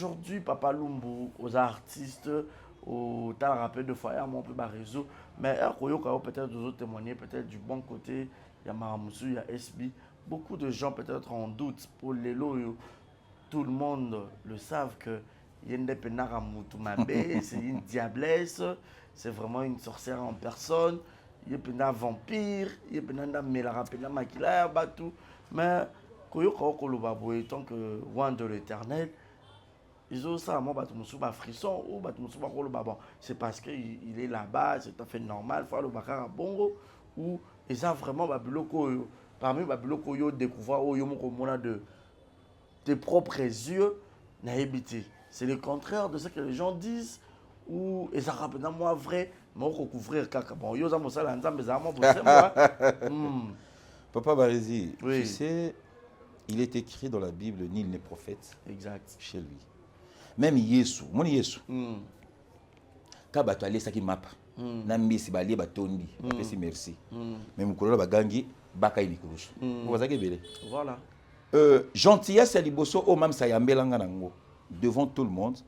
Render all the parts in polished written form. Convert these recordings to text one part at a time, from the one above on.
aujourd'hui, Papa Lumbu, aux artistes, au talent rappel de foyer, on peut par réseau, mais peut-être d'autres témoigner, peut-être du bon côté, il y a Maramoussou, il y a SB, beaucoup de gens peut-être en doute pour les lots, tout le monde le savent que Yende Penara Moutumabe, c'est une diablesse, c'est vraiment une sorcière en personne, il y a un vampire, il y a un Melara Pena Makila, Batou, mais Koyoko Kolobabo, tant que roi de l'éternel, ils ont ça, moi, un frisson ou c'est parce qu'il est là-bas, c'est tout à fait normal, il faut le bakara bongo, ou ils ont vraiment Babiloko, parmi Babiloko, ils découvert de tes propres yeux, c'est le contraire de ce que les gens disent, ou et ça rappelle moi vrai, mais on recouvrir caca. Bon, yo ça mosala nzambe za moi Papa Barézi, oui. Tu sais, il est écrit dans la Bible, nul n'est prophète exact. Chez lui. Même Yesu, mon Yesu. Quand tu allais ça qui m'a pas. Nambi si bali batondi, apesi merci. Mais mon collègue bagangi baka inikurush. Vous voyez belé. Voilà. Gentillesse à liboso o mam sayambelanga nango devant tout le monde.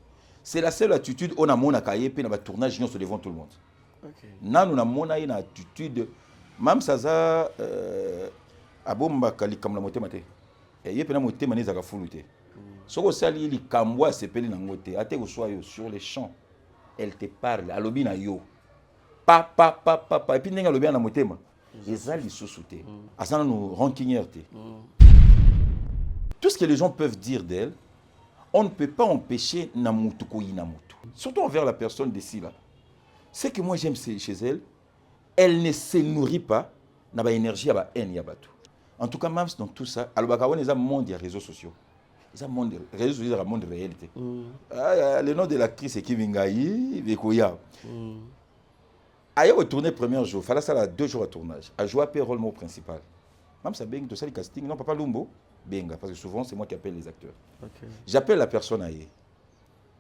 C'est la seule attitude on a mon akaye pe na ba tournage devant tout le monde. OK. Nanu na mona ina attitude mam saza abomba kali kamla motema te. Et yé pe na motema ni zaka fulute. Soko sali li kambwa sepeli nango te ate ko soyo sur les champs. Elle te parle alobi na yo. Pa et puis ndenga lobi na motema. Ezali sosute. Asana no rankinyer te. Tout ce que les gens peuvent dire d'elle, on ne peut pas empêcher Namutu Koyi Namutu. Surtout envers la personne d'ici là. Ce que moi j'aime chez elle, elle ne se nourrit pas de l'énergie à la haine. En tout cas, même dans tout ça, il y a un monde des réseaux sociaux. Il y a un monde des réseaux sociaux, un monde de réalité. Le nom de l'actrice c'est Kivingayi Vekoya. Elle a retourné le premier jour, il fallait ça 2 jours à tournage. Elle a joué le rôle principal. Même ça baigne de ça le casting, non, Papa Lumbo. Benga, parce que souvent c'est moi qui appelle les acteurs. Okay. J'appelle la personne à y.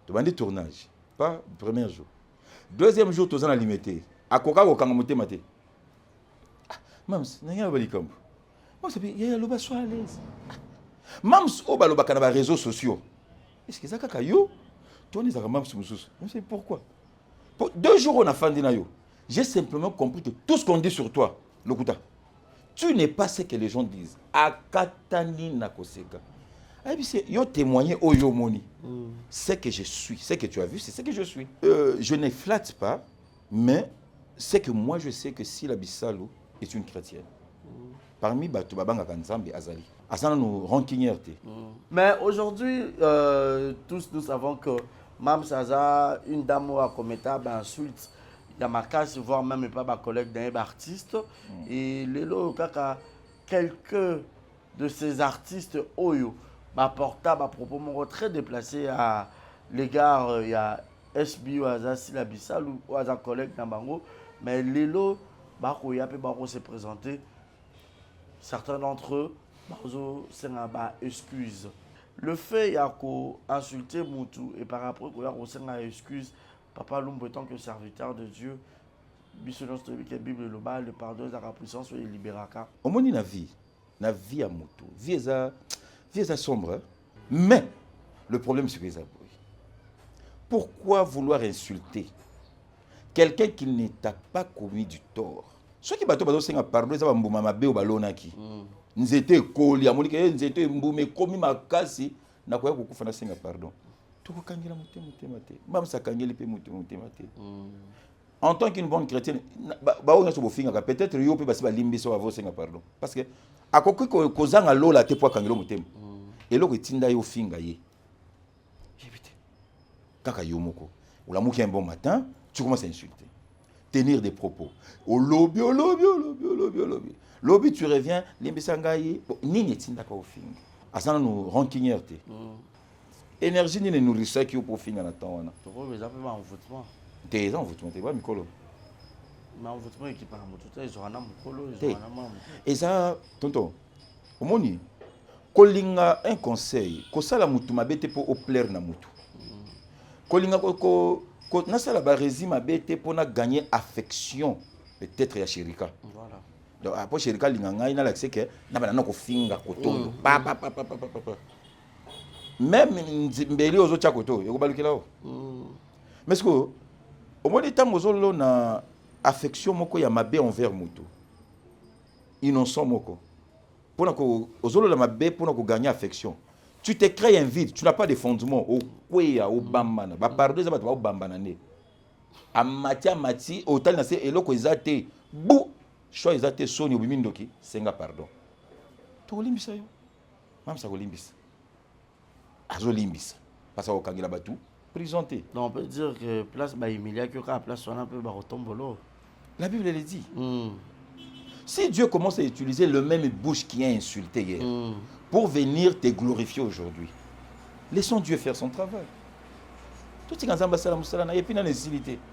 Demandez tournage, pas le premier jour. Deuxième jour, tu as limité. À quoi tu as monté maté? Mams, il y a un balicom. Moi, c'est bien, il y a le bas soit à l'aise. Mams, au bas, le bas, réseaux sociaux. Est-ce que ça a yo? Tu as dit mams, je sais pourquoi. 2 jours, on a fait un yo. J'ai simplement compris que tout ce qu'on dit sur toi, le kouta. Tu n'es pas ce que les gens disent. Akatani nakoseka. Et puis c'est yo témoigner au yo moni. Ce que je suis, ce que tu as vu, c'est ce que je suis. Je ne flatte pas, mais c'est que moi je sais que si la Bissalou est une chrétienne. Parmi Batou Babanga Kanzambi Azali. Asana nous rankinierté. Mais aujourd'hui, tous nous savons que Mam Saza, une dame a commetté une insulte. Il y a ma casse, voire même pas ma collègue d'un artiste. Et Lelo Kaka, quelques de ces artistes, Oyo, m'apporta ma propos mon très déplacé à l'égard, il y a SB ou Azasi la Bissal ou à un collègue d'Ambango. Mais Lelo, Bakoya peut se présenter. Certains d'entre eux, c'est un excuse. Le fait qu'il y a insulté Moutou et par après qu'il y a une excuse. Papa Lumbu étant que serviteur de Dieu, la Bible le pardon, la puissance et la libération. Au moins, la vie à Moutou, vie est sombre. Mais le problème, c'est que les abouilles. Pourquoi vouloir insulter quelqu'un qui ne t'a pas commis du tort? Ceux qui battent pardon, ils ont mabé au ballonaki. Nous étions collés, nous étions mboumé, commis ma casse, n'a pas eu pardon. En tant qu'une bonne chrétienne, peut-être que peut passer limbi sur avoir pardon. Parce que à quoi que kozanga lola te poa kangelo mutem. Et lo tinda yo finga ye. Évite. Kaka yomoko. Ou la mouki un bon matin, tu commences à insulter. Tenir des propos. Au lobby. Lobby tu reviens, limbi sangaye, nini tinda ka ofinga. Asana nous rankinierté. Énergie ni nourrissait qui pour finir à temps. Tu vois, mais après, envoûtement. Des envoûtements, tu vois, Mikolo. Mais envoûtement qui parle de ils ont un Mikolo, ils ont un. Et ça, tonton, au moni, kolinga un conseil, ko sala mutu mabete pour au plaire na mutu. Kolinga ko na sala ba résime mabete pour na gagner affection, peut-être ya shirika. Voilà. Donc après shirika linganga ina l'accès que na bana ko finga ko tondo. Pa. même mbeli ozo tchakoto yoko balukela o mais ce que au moins des temps ozolo na affection moko ya mabe envers moto innocent moko pour que ozolo la mabe pour que gagner affection tu te crées un vide tu n'as pas de fondement au kweya au bambana ba pardon ça ba bambana ne a mati autant na se eloko ezate bu choix ezate soni obimi ndoki senga pardon to limbisa yo mam sa ko limbisa azo limbisa parce que okangela batu présenté. Donc on peut dire que place Emilia qui a place on a un peu barotombolo. La Bible le dit. Si Dieu commence à utiliser le même bouche qui a insulté hier pour venir te glorifier aujourd'hui, laissons Dieu faire son travail. Tout ce qui est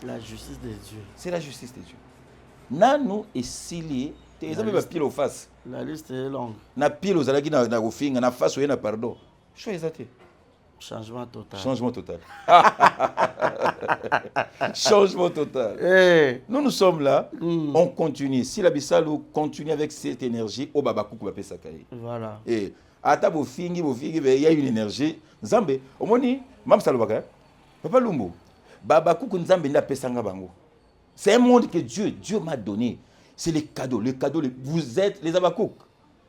la justice de Dieu. C'est la justice de Dieu. Nanu est scellé. Tes amis pile au face. La liste est longue. Na pile aux alaki na rofinga na face ou na pardon. Choisissez. Changement total. Changement total. Changement total. Hey. Nous sommes là, on continue. Si la Bissalou continue avec cette énergie, au Babakou va pesa kaye. Voilà. Et à ta bofingi, il y a une énergie. Nzambe, au moni, mam salobaka. Papa Lumbo, Babakou Nzambe n'a pesanga bango. C'est un monde que Dieu m'a donné. C'est les cadeaux. Vous êtes les Abakouk.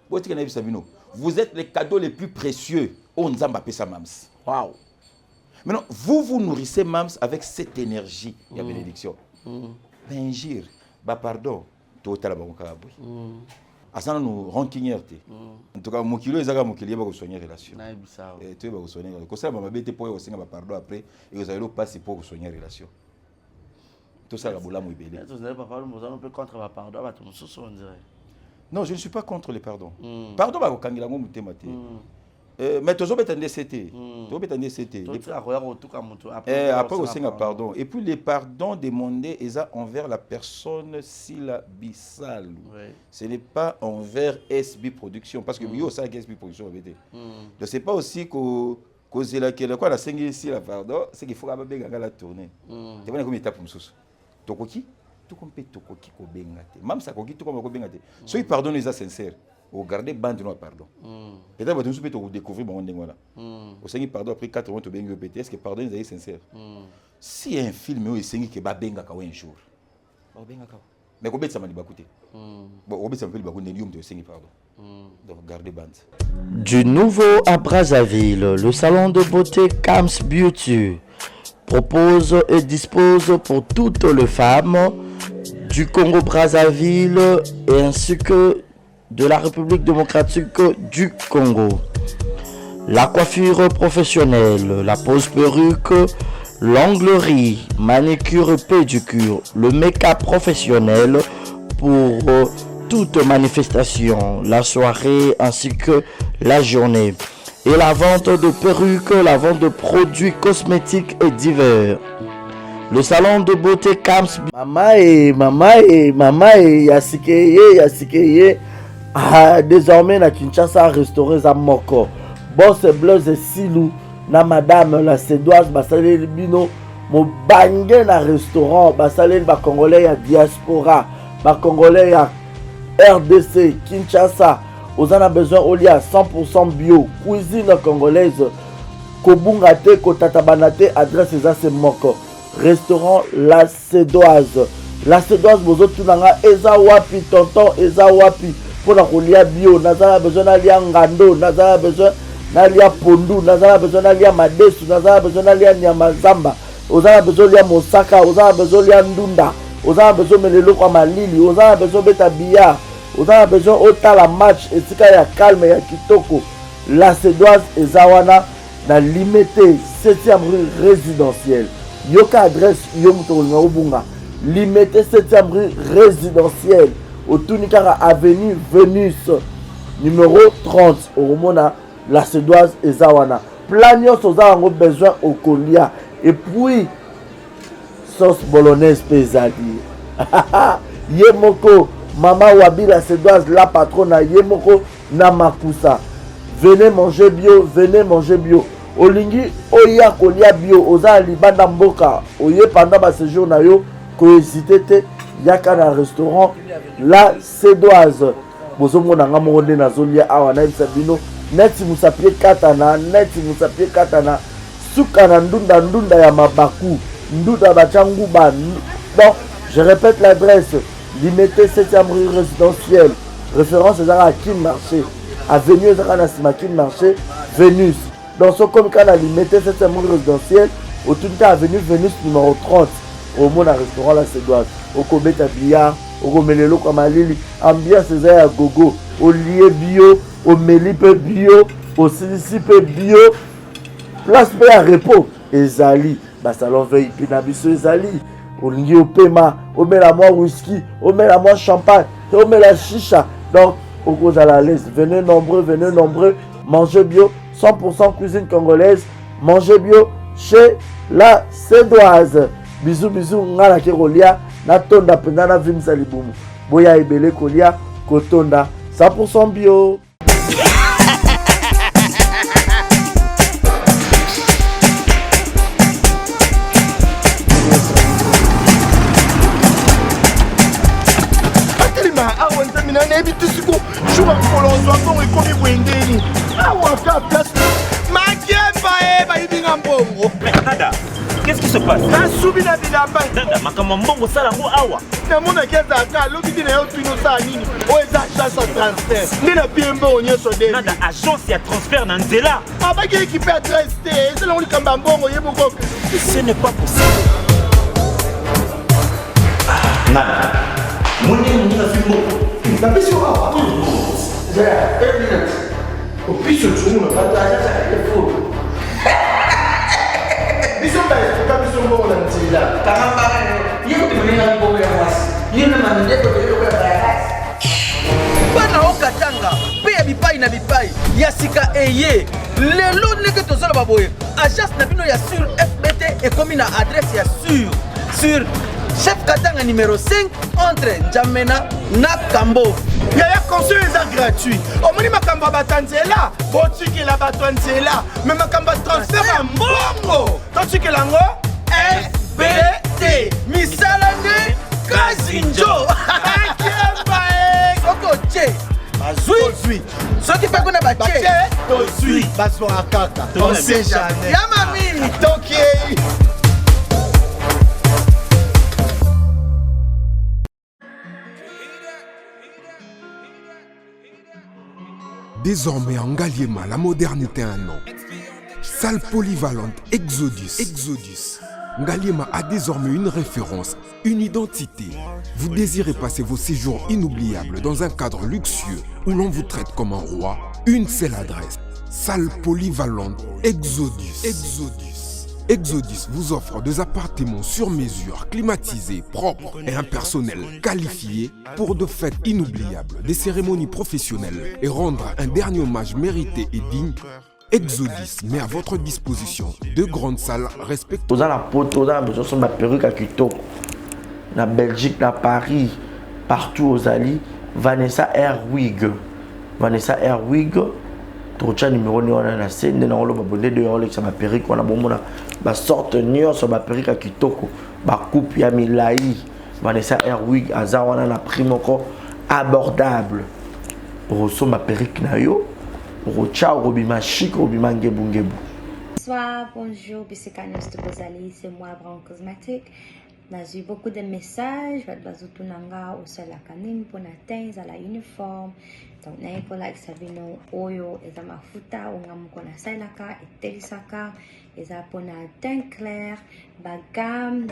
Vous êtes les cadeaux les plus précieux. Oh Nzamba pesa mams. Wow. Maintenant, vous nourrissez Mams avec cette énergie de bénédiction. Benjir, pardon, total baronkaboui. Asana nous rancunière. En tout cas, mon kilo est à mon kilo, il va soigner relation. Et tu vas soigner. Comme ça, ma bête pour aussi pardon après, et vous allez passer pour soigner relation. Tout ça, la boula mou belé. Vous n'avez pas parlé, vous avez un peu contre le pardon, on dirait. Non, je ne suis pas contre le pardon. Pardon, bah, quand il a mon mouté. Mais tu as DCT. Après aussi, pardon. Et puis les pardons demandés envers la personne Sila Bissal. Ce n'est pas envers SB Production. Parce que oui, aussi avec SB Production. Je ne sais pas aussi que la 5 ici, pardon, c'est qu'il faut la tourner. Tu vois, comme étape pour nous. Tokoki, tout comme Tokoki, même ça, Tokoki, tout comme Kobengate. Ceux qui pardonnent, ils sont sincères. Au garder bande noire pardon. Et là, vous pouvez découvrir mon monde. Au Seigneur pardon après 4 mois, tu vas répéter. Est-ce que pardon est sincère? Si y a un film où il Seigneur qui va benga un jour, mais comment ça m'a dit écouter? Bon, comment ça m'a dit écouter? Ne Seigneur pardon. Donc gardez bande. Du nouveau à Brazzaville, le salon de beauté Kams Beauty propose et dispose pour toutes les femmes du Congo-Brazzaville et ainsi que de la République démocratique du Congo. La coiffure professionnelle, la pose perruque, l'onglerie, manicure et pédicure, le make-up professionnel pour toute manifestation, la soirée ainsi que la journée. Et la vente de perruques, la vente de produits cosmétiques et divers. Le salon de beauté Kams. Mama yasikeye. Désormais na Kinshasa restauré za moko. Boss Blaise Silou na madame la Sédoise basaleli bino mo bangé na restaurant basaleli ba congolais ya diaspora, ba congolais ya RDC Kinshasa. Vous en avez besoin au lia 100% bio, cuisine congolaise. Kobunga te kotatabana te adresse za moko. Restaurant La Sédoise. La Sédoise bozo tunanga eza wapi tonton eza wapi. Pour la colia bio, nazala besoin d'aller ngando, nazala besoin d'aller pondu, nazala besoin d'aller madesu, nazala besoin d'aller nyamazamba, ozala besoin d'aller mosaka, ozala besoin d'aller ndunda, ozala besoin de melelo kwa malili, ozala besoin beta billard, ozala besoin otala match etika ya calme ya kitoko. La Sédoise ezawana na limité 7e rue résidentielle. Yoka adresse yomutolinga obunga. Limité 7e rue résidentielle. Au Tunikara Avenue Vénus, numéro 30, au Romona, la Sédoise et Zawana. Planios aux avons besoin au colia. Et puis, sauce bolognaise pesadi. Yemoko, Mama Wabi, la Sédoise, la patronne, Yemoko, Namakusa. Venez manger bio, venez manger bio. Olingi, Oya colia bio, Oza Libanda Mboka, Oye pendant ma séjour na yo, cohésité. Yaka na restaurant La Sédoise. Bozomo na ngamonde na zolia awa na bisabino neti musapie katana suka na ndunda ya mabaku ndunda bachanguba. Donc je répète l'adresse, Limité 7e rue résidentielle, référence à Kin Marché, avenue Zanasima Kin Marché, Vénus. Dans ce comme cas, Limité 7e rue résidentielle, au tout cas avenue Vénus numéro 30, au monde restaurant la Cédoise, au Kobeta Billard, au Romelelo Kamalili, ambiance à gogo, au lieu bio, au Melipe bio, au Silicipe bio, place B à repos, Ezali, salon veille, Pinabiso Ezali. Au lieu au paiement, on met la moi whisky, on met la moi champagne, on met la chicha. Donc, au cause à la laisse, venez nombreux, mangez bio, 100% cuisine congolaise, mangez bio chez la Cédoise. Bisous, ngala kerolia, na tonda pendana vim salibumu. Boya ebele kolia, kotonda, 100% bio. Qu'est-ce qui se passe? Nada agence ya transfert na nzela. Ce n'est pas possible. Nada. Bana okatanga pe ya bipai na bipai ya sika eye lelo ndenge tozala baboye agence na bino ya sur FBT ekomi na adresse ya sur chef Katanga numéro 5 entre Njamena na Kambo. Yaya conseil est gratuit. Omoni makamba batanzela, botiki la batanzela, mais makamba transfert ya mbongo. Totiki lango FBT misalande kazinjo. Soko che bazui soki pe kuna bache tozui basora kaka. On sait jamais. Ya mami Toki. Désormais en Ngaliema, la modernité a un nom. Salle polyvalente Exodus. Ngaliema a désormais une référence, une identité. Vous désirez passer vos séjours inoubliables dans un cadre luxueux où l'on vous traite comme un roi? Une seule adresse. Salle polyvalente Exodus. Exodus vous offre des appartements sur mesure, climatisés, propres et un personnel qualifié pour de fêtes inoubliables, des cérémonies professionnelles et rendre un dernier hommage mérité et digne. Exodus met à votre disposition deux grandes salles respectueuses. Dans la poto, dans la perruque à Kitoko, na Belgique, na Paris, partout aux Ali, Vanessa Airwig. Trocha numéro on a na scène na olo babonde de olo ça ma perruque on a bomona ba sorte nion sur ma perruque à Kitoko ba coupe ya milai Vanessa Airwig azawana na primo ko abordable pour so ma perruque na yo rocha robima chic robima ngebu. Bonsoir, bonjour, Bissekanos de Bozali, c'est moi, Brown Cosmétique. J'ai eu beaucoup de messages, au sol la canine pour atteindre la uniforme. Donc, n'a pas like Savino, Oyo, et Mafuta, ou Namukona Sailaka, et Telisaka, et pour teint clair, gamme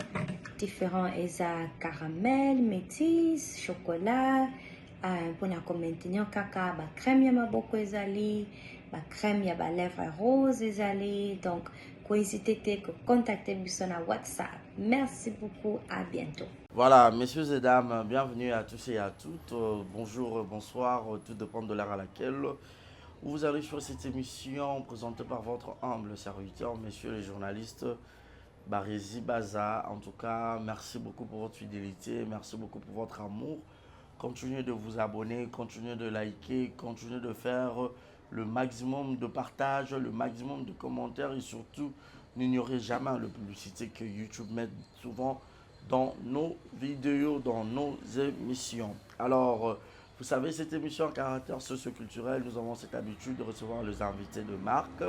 différent, et caramel, métis, chocolat, pour maintenir caca, crème yama beaucoup ezali, crème yaba lèvres rose ezali. Donc, n'hésitez pas à contacter sur WhatsApp. Merci beaucoup, à bientôt. Voilà, messieurs et dames, bienvenue à tous et à toutes. Bonjour, bonsoir, tout dépend de l'heure à laquelle vous allez sur cette émission présentée par votre humble serviteur, messieurs les journalistes, Barézi Baza. En tout cas, merci beaucoup pour votre fidélité, merci beaucoup pour votre amour. Continuez de vous abonner, continuez de liker, continuez de faire le maximum de partage, le maximum de commentaires et surtout, n'ignorez jamais la publicité que YouTube met souvent dans nos vidéos, dans nos émissions. Alors, Vous savez, cette émission en caractère socio-culturel, nous avons cette habitude de recevoir les invités de marque.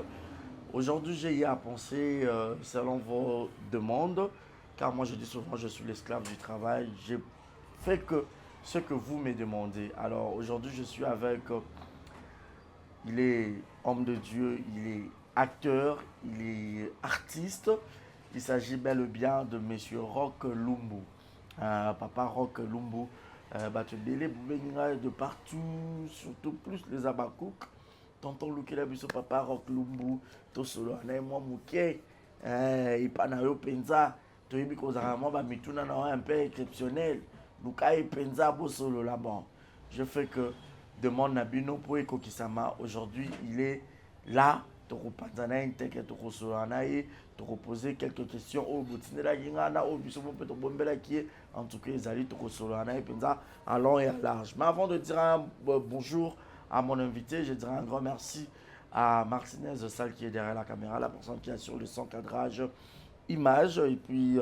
Aujourd'hui, j'ai eu à penser selon vos demandes, car moi je dis souvent je suis l'esclave du travail. J'ai fait que ce que vous me demandez. Alors aujourd'hui, je suis avec, il est homme de Dieu, il est acteur, il est artiste. Il s'agit bel et bien de Monsieur Roch Lumbu, Papa Roch Lumbu. De partout, surtout plus les Abakouk. Tonton Lukela biso Papa Roch Lumbu, to solo anaye moi muke, ipana yo penza, to yebi kozala moi ba mituna na un peu exceptionnel. Luka e penza bo solo là-bas. Je fais que demande Nabino pour Ekokisama. Aujourd'hui, il est là. Tu as poser quelques questions au en tout cas ils allaient à long et à large. Mais avant de dire un bonjour à mon invité, je dirais un grand merci à Martinez Salle qui est derrière la caméra, la personne qui assure le son cadrage image, et puis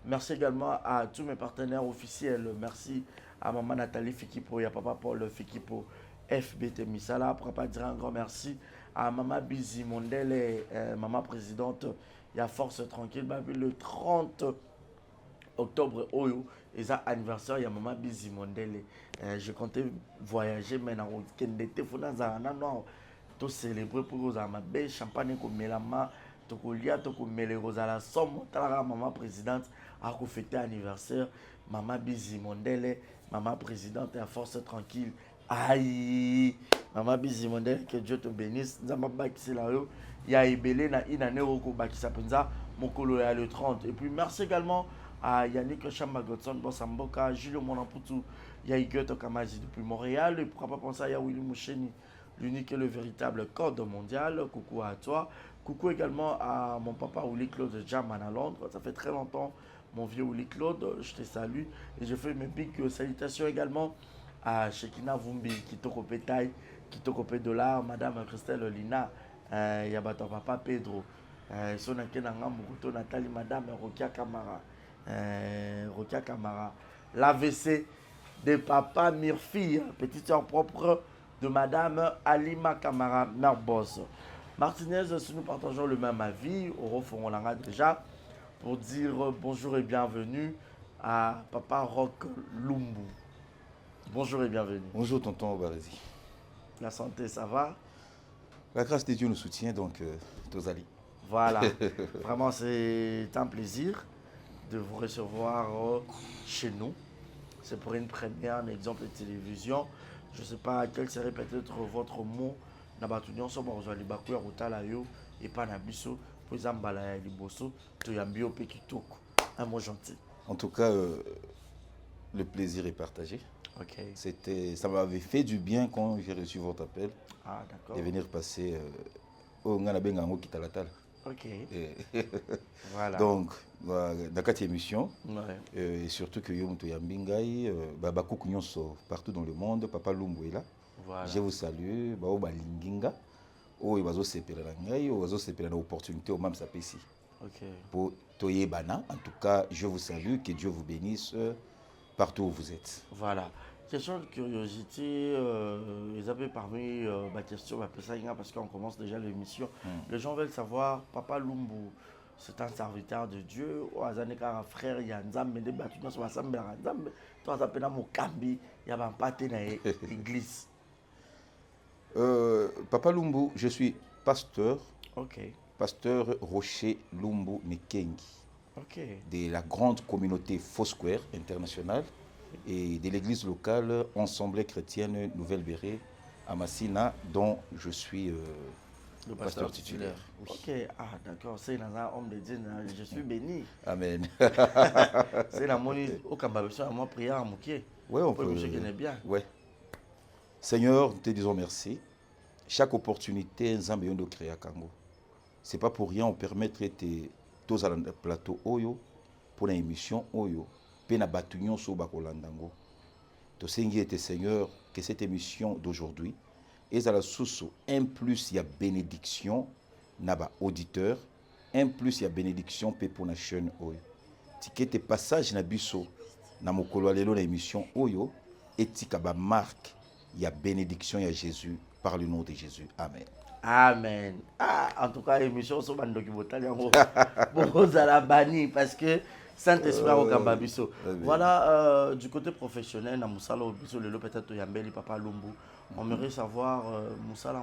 merci également à tous mes partenaires officiels. Merci à maman Nathalie Fikipo et à papa Paul Fikipo FBT Misala. Pour pas dire un grand merci à Maman Bizi Mondele, Maman présidente, il y a Force Tranquille, le 30 octobre, Oyo, et ça anniversaire, il y a Maman Bizi Mondele. Je comptais voyager, mais dans le téléphone, tout célébrer pour vous avoir ma champagne comme Mélama, tout colia, tout comme Mélérosa, la somme, Maman présidente, a fêté anniversaire, Maman Bizi Mondele, Maman présidente, et à Force Tranquille. Aïe, Maman Bizimondel, que Dieu te bénisse. Il y a Ibélé, il y a Néoko Bakisa Penza, Mokolo est le 30. Et puis merci également à Yannick Chambagodson, Bossamboka, Julio Monamputu, Yaïguet Kamazi depuis Montréal. Et pourquoi pas penser à Yawili Moucheni, l'unique et le véritable code mondial. Coucou à toi. Coucou également à mon papa Willy Claude Jaman à Londres. Ça fait très longtemps, mon vieux Willy Claude. Je te salue. Et je fais mes big salutations également à Shekina Vumbi, Kitoko Pétail, Kitoko Pédolar, Madame Christelle Lina, Yabato Papa Pedro, Sonake Nanga Mukuto Nathalie, Madame Rokia Kamara, l'AVC de Papa Murphy, petite soeur propre de Madame Alima Kamara, mère boss. Martinez, si nous partageons le même avis, au refond on l'a déjà, pour dire bonjour et bienvenue à Papa Roch Lumbu. Bonjour et bienvenue. Bonjour tonton Obarezi. La santé, ça va? La grâce de Dieu nous soutient, donc Tozali. Voilà. Vraiment, c'est un plaisir de vous recevoir chez nous. C'est pour une première, un exemple de télévision. Je ne sais pas quel serait peut-être votre mot. Nabatunion soba ozali bakuya rutala yo et pas nabiso pour zambala ya liboso to yambio pe kitoko. Un mot gentil. En tout cas, le plaisir est partagé. Okay. Ça m'avait fait du bien quand j'ai reçu votre appel. Ah, d'accord. Et venir passer au Nganabengango Kitalatal. Ok. Voilà. Donc, dans cette émission, ouais. Et surtout que Yom Toyambingai, Babakouk Nyonso, partout dans le monde, Papa Lumbu est là. Voilà. Je vous salue, Baoba Linginga, Oibazo Sepelangai, Oibazo Sepelana opportunité au Mam Sapesi. Ok. Pour Toyebana, en tout cas, je vous salue, que Dieu vous bénisse partout où vous êtes. Voilà. Question de curiosité, ils avaient parmi ma question, parce qu'on commence déjà l'émission. Les gens veulent savoir, Papa Lumbu, c'est un serviteur de Dieu, ou un frère, il y a un Nzambe, il y a un Nzambe, toi, ça s'appelle Mokambi, il y a un pâté dans l'église. Papa Lumbu, je suis pasteur. Ok. Pasteur Rocher Lumbu Mekengi. Okay. De la grande communauté Foursquare internationale et de l'église locale Ensemble chrétienne Nouvelle-Béret à Massina, dont je suis le pasteur titulaire. Oui. Ok, ah d'accord, c'est un homme de Dieu, je suis béni. Amen. C'est la monnaie au Cambabesson, à moi prière à Moukier. Oui, on peut. Je connais bien. Ouais. Seigneur, nous te disons merci. Chaque opportunité, Nzambe yondo créa Kango. C'est pas pour rien, on permet de tous à le plateau Oyo pour une émission Oyo. Pena batunion so bakolandango. To sengi était Seigneur que cette émission d'aujourd'hui est à la source un plus il y a bénédiction naba auditeur, un plus il y a bénédiction pe pour la chaîne Oyo. Ticket passage na biso na mokolo lelo na émission Oyo etika ba marque il y a bénédiction, il y a Jésus, par le nom de Jésus. Amen. Amen. Ah, en tout cas, l'émission sur Bandoki Botali, on a banni parce que Saint-Esprit a Kambabiso. Voilà, du côté professionnel, Moussala Obiso, le peut-être Yambeli, Papa Lumbu, on aimerait savoir, Moussala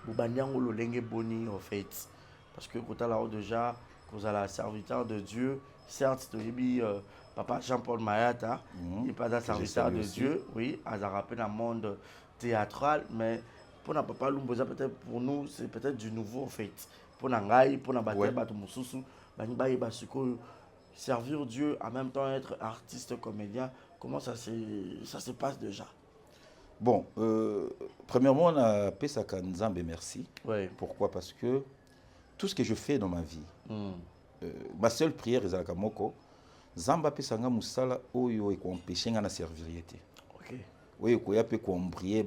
Boubandiango, le Lengue Boni, en fait. Parce que quand là déjà, vous avez la serviteur de Dieu, certes, tu Papa Jean-Paul Mayata, il n'est pas un serviteur de Dieu, oui, à rappelé dans le monde théâtral, mais pour na Papa Lumboza, peut-être pour nous, c'est peut-être du nouveau en fait. Pour Nangaï, pour Nabaté, Batumoussou, Banibaï, Basuko, servir Dieu, en même temps être artiste, comédien, comment ça se passe déjà? Bon, premièrement, on a Pesaka Nzambe, merci. Oui. Pourquoi? Parce que tout ce que je fais dans ma vie, ma seule prière est à Moko, Zamba Pesanga Moussala, Oyo, et qu'on empêche à servir. Ok. Oui, il y a qu'on briller,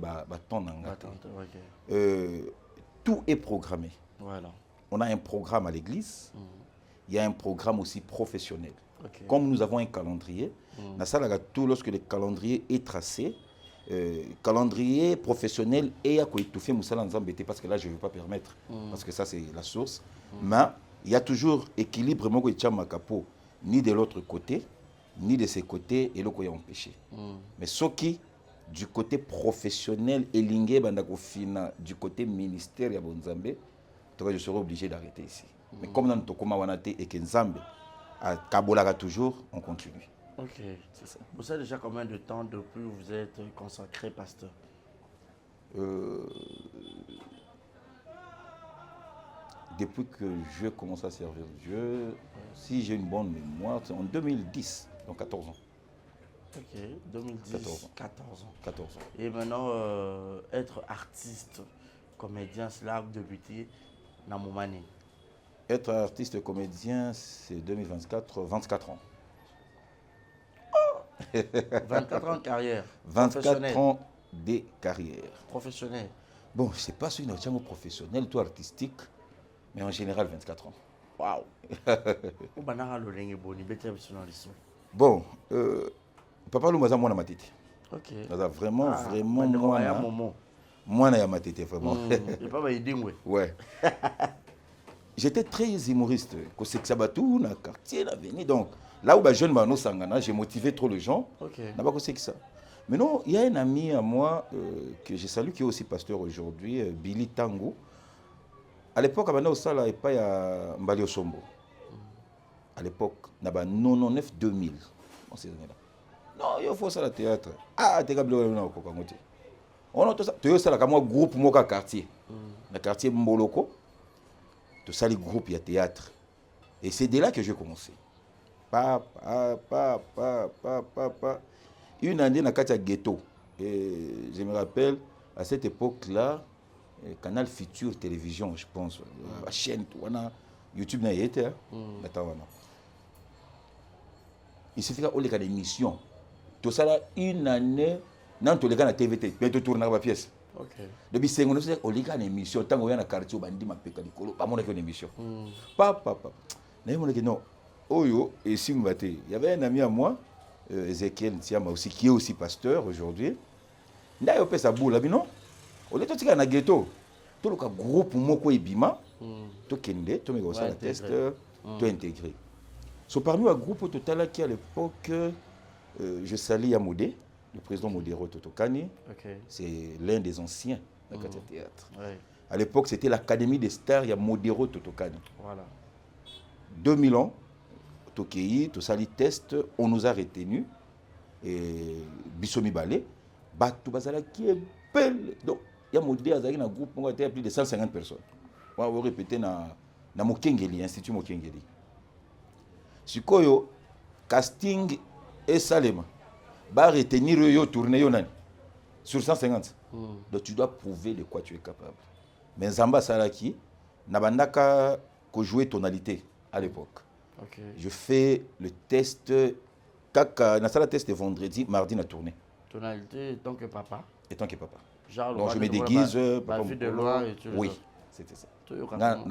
tout est programmé. Voilà. On a un programme à l'église, il y a un programme aussi professionnel. Okay. Comme nous avons un calendrier, tout lorsque le calendrier est tracé, calendrier professionnel et à quoi étouffer Moussala Nzambe, parce que là je ne vais pas permettre, parce que ça c'est la source. Mais il y a toujours équilibre, ni de l'autre côté, ni de ces côtés, et le quoi empêché. Mais ce qui, du côté professionnel, et du côté ministère ya Bonzambe, je serai obligé d'arrêter ici. Mais comme dans notre Wanate et que Nzambe, à Kabolaga toujours, on continue. Ok, c'est ça. Vous savez déjà combien de temps depuis vous êtes consacré pasteur? Depuis que je commence à servir Dieu, si j'ai une bonne mémoire, c'est en 2010, donc 14 ans. Ok, 2010, 14 ans. 14 ans. Et maintenant, être artiste, comédien, c'est là que débuté dans mon année. Être artiste comédien, c'est 2024, 24 ans. 24 ans de carrière. 24 ans de carrière. Professionnel. Bon, je ne sais pas si c'est un professionnel, tout artistique, mais en général 24 ans. Waouh. Bon, Papa Lumbaza moi na matete. Ok. Vraiment, moi na matete vraiment. Et pas idingwe. Ouais. J'étais très humoriste. Quand c'est que ça batou na quartier, na veni donc. Là où les jeunes Mano Sangana, j'ai motivé trop les gens. N'a pas que ça. Mais non, il y a un ami à moi que je salue qui est aussi pasteur aujourd'hui, Billy Tango. À l'époque, il y a Mbali Osombo. À l'époque, il y a 99-2000. Non, il faut ça le théâtre. Ah, tu es capable de faire on a tout ça. Tu as ça comme un groupe moka quartier. Le quartier Mboloko. Tout ça, les groupes, il y a théâtre. Et c'est de là que j'ai commencé. Une année dans le ghetto. Et je me rappelle, à cette époque-là, Canal Futur Télévision, je pense, la chaîne, YouTube n'a été. Il suffit qu'on ait des émissions. Tout ça, une année, dans tous les cas, la TVT, mais tu tournes dans la pièce. Depuis 5 ans, on a une émission. Tant qu'on est dans le quartier, on a une émission. Non. Oyo et Simbate. Il y avait un ami à moi, Ezekiel Ntiama aussi, qui est aussi pasteur aujourd'hui. Il a fait sa boule, non? On est tous dans le ghetto. Tout le groupe Moko Ibima, tout Kende, tout le test, tout intégré. So parmi le groupe total qui à l'époque, je salue Yamodé, le président Modero Totokani. C'est l'un des anciens de la théâtre. À l'époque, c'était l'Académie des stars, il y a Modero Totokani. Voilà. 2000 ans. Tokei, tout ça, les tests, on nous a retenus. Et Bissomi Balé, Batou Bazala qui est belle. Donc, il y a un groupe, on a plus de 150 personnes. On va répéter dans Mokengeli, Institut Mokengeli. Sikoyo, casting et Salema. Va retenir yo tourner sur 150. Donc, tu dois prouver de quoi tu es capable. Mais Zamba Salaki, Nabandaka, que jouer tonalité à l'époque. Je fais le test, le test de vendredi, mardi, na tournée. Tonalité tant que papa. Et tant que papa. Genre, donc je me déguise. La vie de loi et tout. Oui, c'était ça. Non,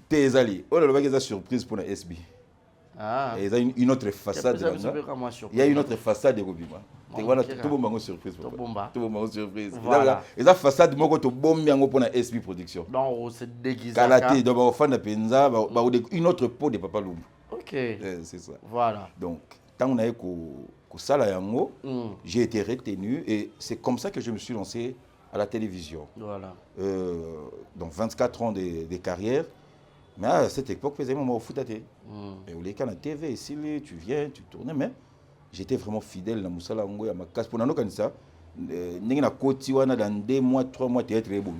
tes alliés. Oh là là, il y a une surprise pour la SB. Ah. Et il y a une autre façade. Il y a une autre façade de Robima. Voilà, tout le monde surprise. Tout le monde surprise. Et la façade, moi, quand on bombe pour la SB Production. Donc, c'est déguisé. Kalaté, donc, on fait Penza, une autre peau de Papa Lumbu. Ok. C'est ça. Voilà. Donc, quand on a eu Sala Yango, j'ai été retenu et c'est comme ça que je me suis lancé à la télévision. Voilà. Donc, 24 ans de carrière. Mais à cette époque, je faisais mon foot à thé. Et au cas la TV, ici, tu viens, tu tournes, mais j'étais vraiment fidèle à Moussala Ngo, à ma casse. Pour nous, ça, nous avons côté dans 2 mois, 3 mois, théâtre est bon.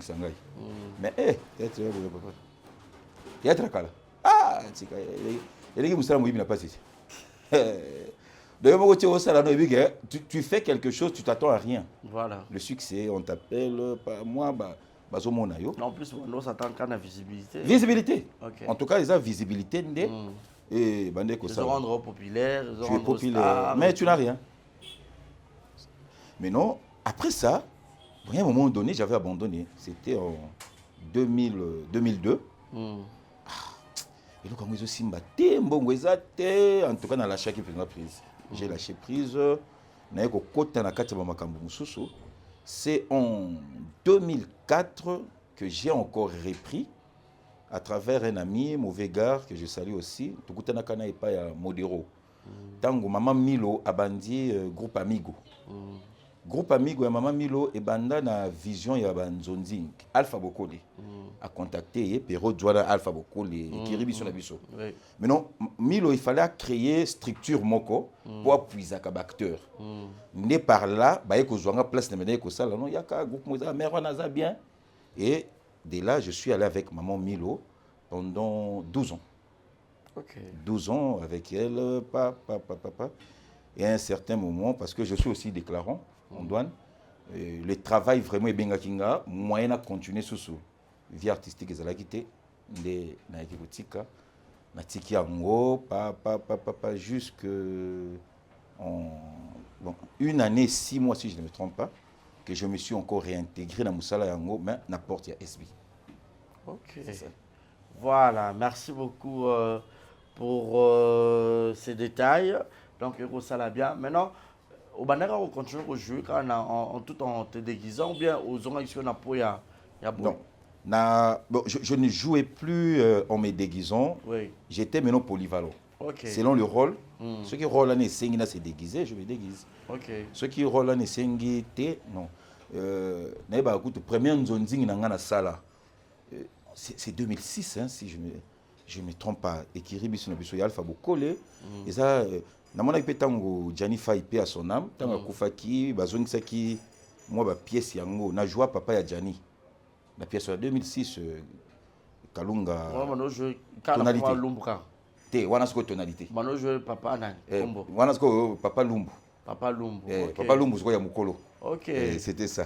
Mais, théâtre est bon, papa. Théâtre est là. Ah, c'est ça. Il y a Moussala Ngo, il n'a pas cessé. Donc, tu fais quelque chose, tu t'attends à rien. Voilà. Le succès, on t'appelle, pas moi, en plus, on s'attend qu'à la visibilité. Visibilité. Okay. En tout cas, ils ont visibilité. Et ils se rendent populaires. Tu es populaire, mais tu n'as rien. Mais non, après ça, à un moment donné, j'avais abandonné. C'était en 2002. Et donc, quand je suis battu, en tout cas, dans l'achat qui fait la prise. J'ai lâché prise. C'est en 2004 que j'ai encore repris à travers un ami, mauvais gars, que je salue aussi. Tukutanakana et pas Modero. Tango Maman Milo a bandi Groupe Amigo. Groupe Amigo et Maman Milo et banda na vision ya banzonzing. Alpha Bokole a contacté Pero Douana Alpha Bokole qui rebiso na biso. Mais non, Milo il fallait créer structure moko pour appuyer comme acteur. Né par là, bah eko zwanga place na mena eko sala non yaka groupe moza mère naza bien et de là je suis allé avec Maman Milo pendant 12 ans. OK. 12 ans avec elle, et à un certain moment parce que je suis aussi déclarant en douane. Le travail vraiment est bien kinga, moyen à continuer sous vie artistique et la quitter de na équipe na tiki yango pas jusque en une année 6 mois si je ne me trompe pas que je me suis encore réintégré dans Moussala yango mais n'importe ya SB. OK. Voilà, merci beaucoup pour ces détails. Donc ça l'a bien. Maintenant au Banera, on continue à jouer quand en tout en te déguisant ou bien aux hommes qui sont bon, je ne jouais plus en me déguisant. Oui. J'étais maintenant polyvalent. Okay. Selon le rôle. Ceux qui rôlent en Sengina se déguiser, je me déguise. Okay. Ceux qui rôlent en Sengi, non. Première nzonzing dans la salle. C'est 2006, hein, si je me trompe pas. Et qui ribi sur le Alpha Bokole. Et ça. Namona ipetango Gianni Faipe à son âme, tanga kufaki bazongisa ki moi ba pièce yango na joie papa ya Gianni. La pièce de 2006 Kalunga. Mano je tonalité Lumbuka. Te wana sko tonalité. Mano je papa nani Kombo. Wana sko papa Lumbu. Papa Lumbu. Okay. Papa Lumbu sko ya mukolo. OK. C'était ça.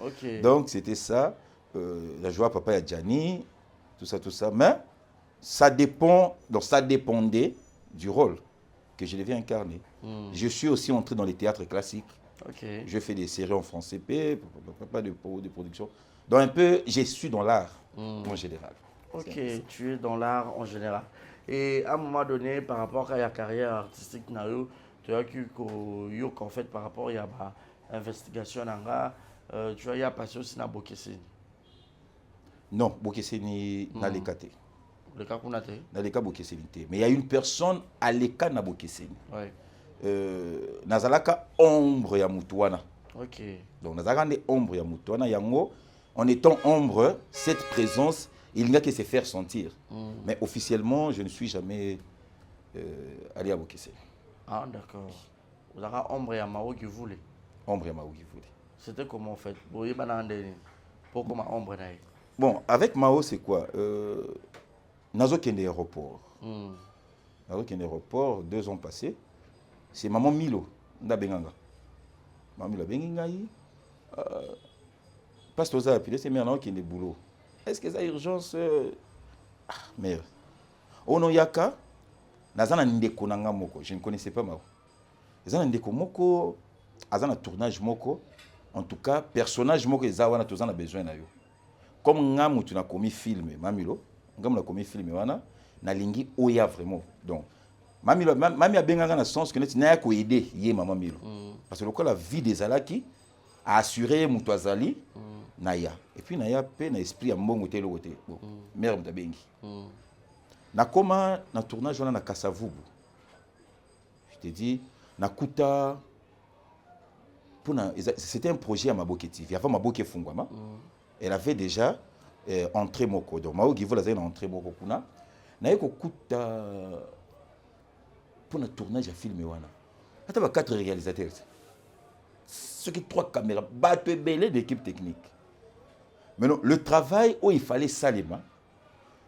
OK. Donc c'était ça la joie papa ya Gianni, tout ça mais ça dépend donc ça dépendait du rôle que je devais incarner. Je suis aussi entré dans les théâtres classiques. Okay. Je fais des séries en français, pas de production. Donc un peu, je suis dans l'art en général. Ok, tu es dans l'art en général. Et à un moment donné, par rapport à la carrière artistique, tu as vu qu'en fait, par rapport à l'investigation, tu as passé aussi dans Bokesseni. Non, Bokesseni n'a les catés. Le cas qu'on a été. Dans les cas Bokesseni. Mais il y a une personne à l'écart na Bokesseni. Oui. Nazalaka ombre ya mutuana. OK. Donc nazalaka ombre ya mutuana yango en étant ombre cette présence il n'y a que se faire sentir. Mais officiellement je ne suis jamais allé à Bokesseni. Ah d'accord. Vous avez ombre ya Mao qui voulait. Ombre ya Mao qui voulait. C'était comment en fait? Pourquoi ombre na? Bon, avec Mao c'est quoi Nazo Kende aéroport. Nazo Kende aéroport 2 ans passés. C'est Maman Milo Ndabenganga. Maman Milo Bengingaï. Parce que ça a c'est maintenant qui est boulot. Est-ce que ça urgence merde. Ono yaka nazana ndeko nanga moko. Je ne connaissais pas Mao. Nazana ndeko moko azana tournage moko. En tout cas, personnage moko ezawana tozana besoin na yo. Comme ngamu tu na commis film Mamilo. Ngam na commis film wana na lingi oya vraiment. Donc Mami a bien dans le sens que tu n'as qu'à aider Maman Milo. Parce que le la vie des Alaki a assuré Moutouazali, Naya. Et puis Naya paie na esprit à mon côté le côté. Bon, mère Mtabengi. Na comment na tournage on a na Kasavubu. Je te dis na kuta c'était un projet à Maboke TV. Avant Maboke Fungwama, elle avait déjà entré moko. Donc Mao Givo la entré moko kuna. Na yeko kuta pour le tournage à film wana. Attends, 4 réalisateurs. Ce qui 3 caméras, bateau belé d'équipe technique. Maintenant, le travail où il fallait salement.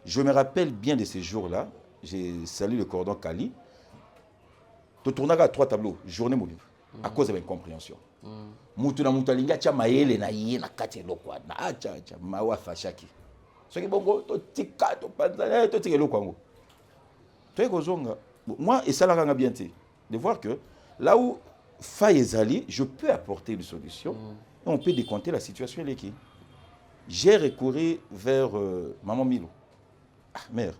Je me rappelle bien de ces jours-là. J'ai salué le cordon Kali. Tu tournes à 3 tableaux, journée mobile, à cause de l'incompréhension. Mutuna mutalinga cha maele na yé na kati lokwa na acha mawa fashaki. Ce qui bongo to tika to panzana to tika lokwango. Tu es kozonga. Moi, et ça l'a bien été, de voir que là où faille ezali, je peux apporter une solution et on peut décompter la situation. J'ai recouru vers Maman Milo. Ah, mère,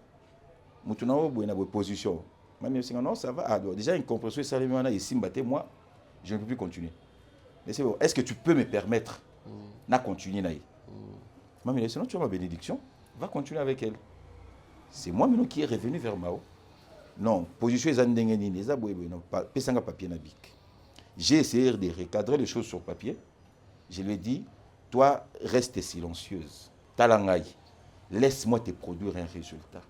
Moutounao, il y a une position. Maman Milo, non, ça va. Ah, déjà, une compréhension, ça ici, moi, je ne peux plus continuer. Mais c'est bon. Est-ce que tu peux me permettre de continuer? Maman Milo, sinon tu as ma bénédiction, va continuer avec elle. C'est moi Milo qui est revenu vers Mao. Non, position papier. J'ai essayé de recadrer les choses sur papier. Je lui ai dit, toi, reste silencieuse. Talangaï, laisse-moi te produire un résultat.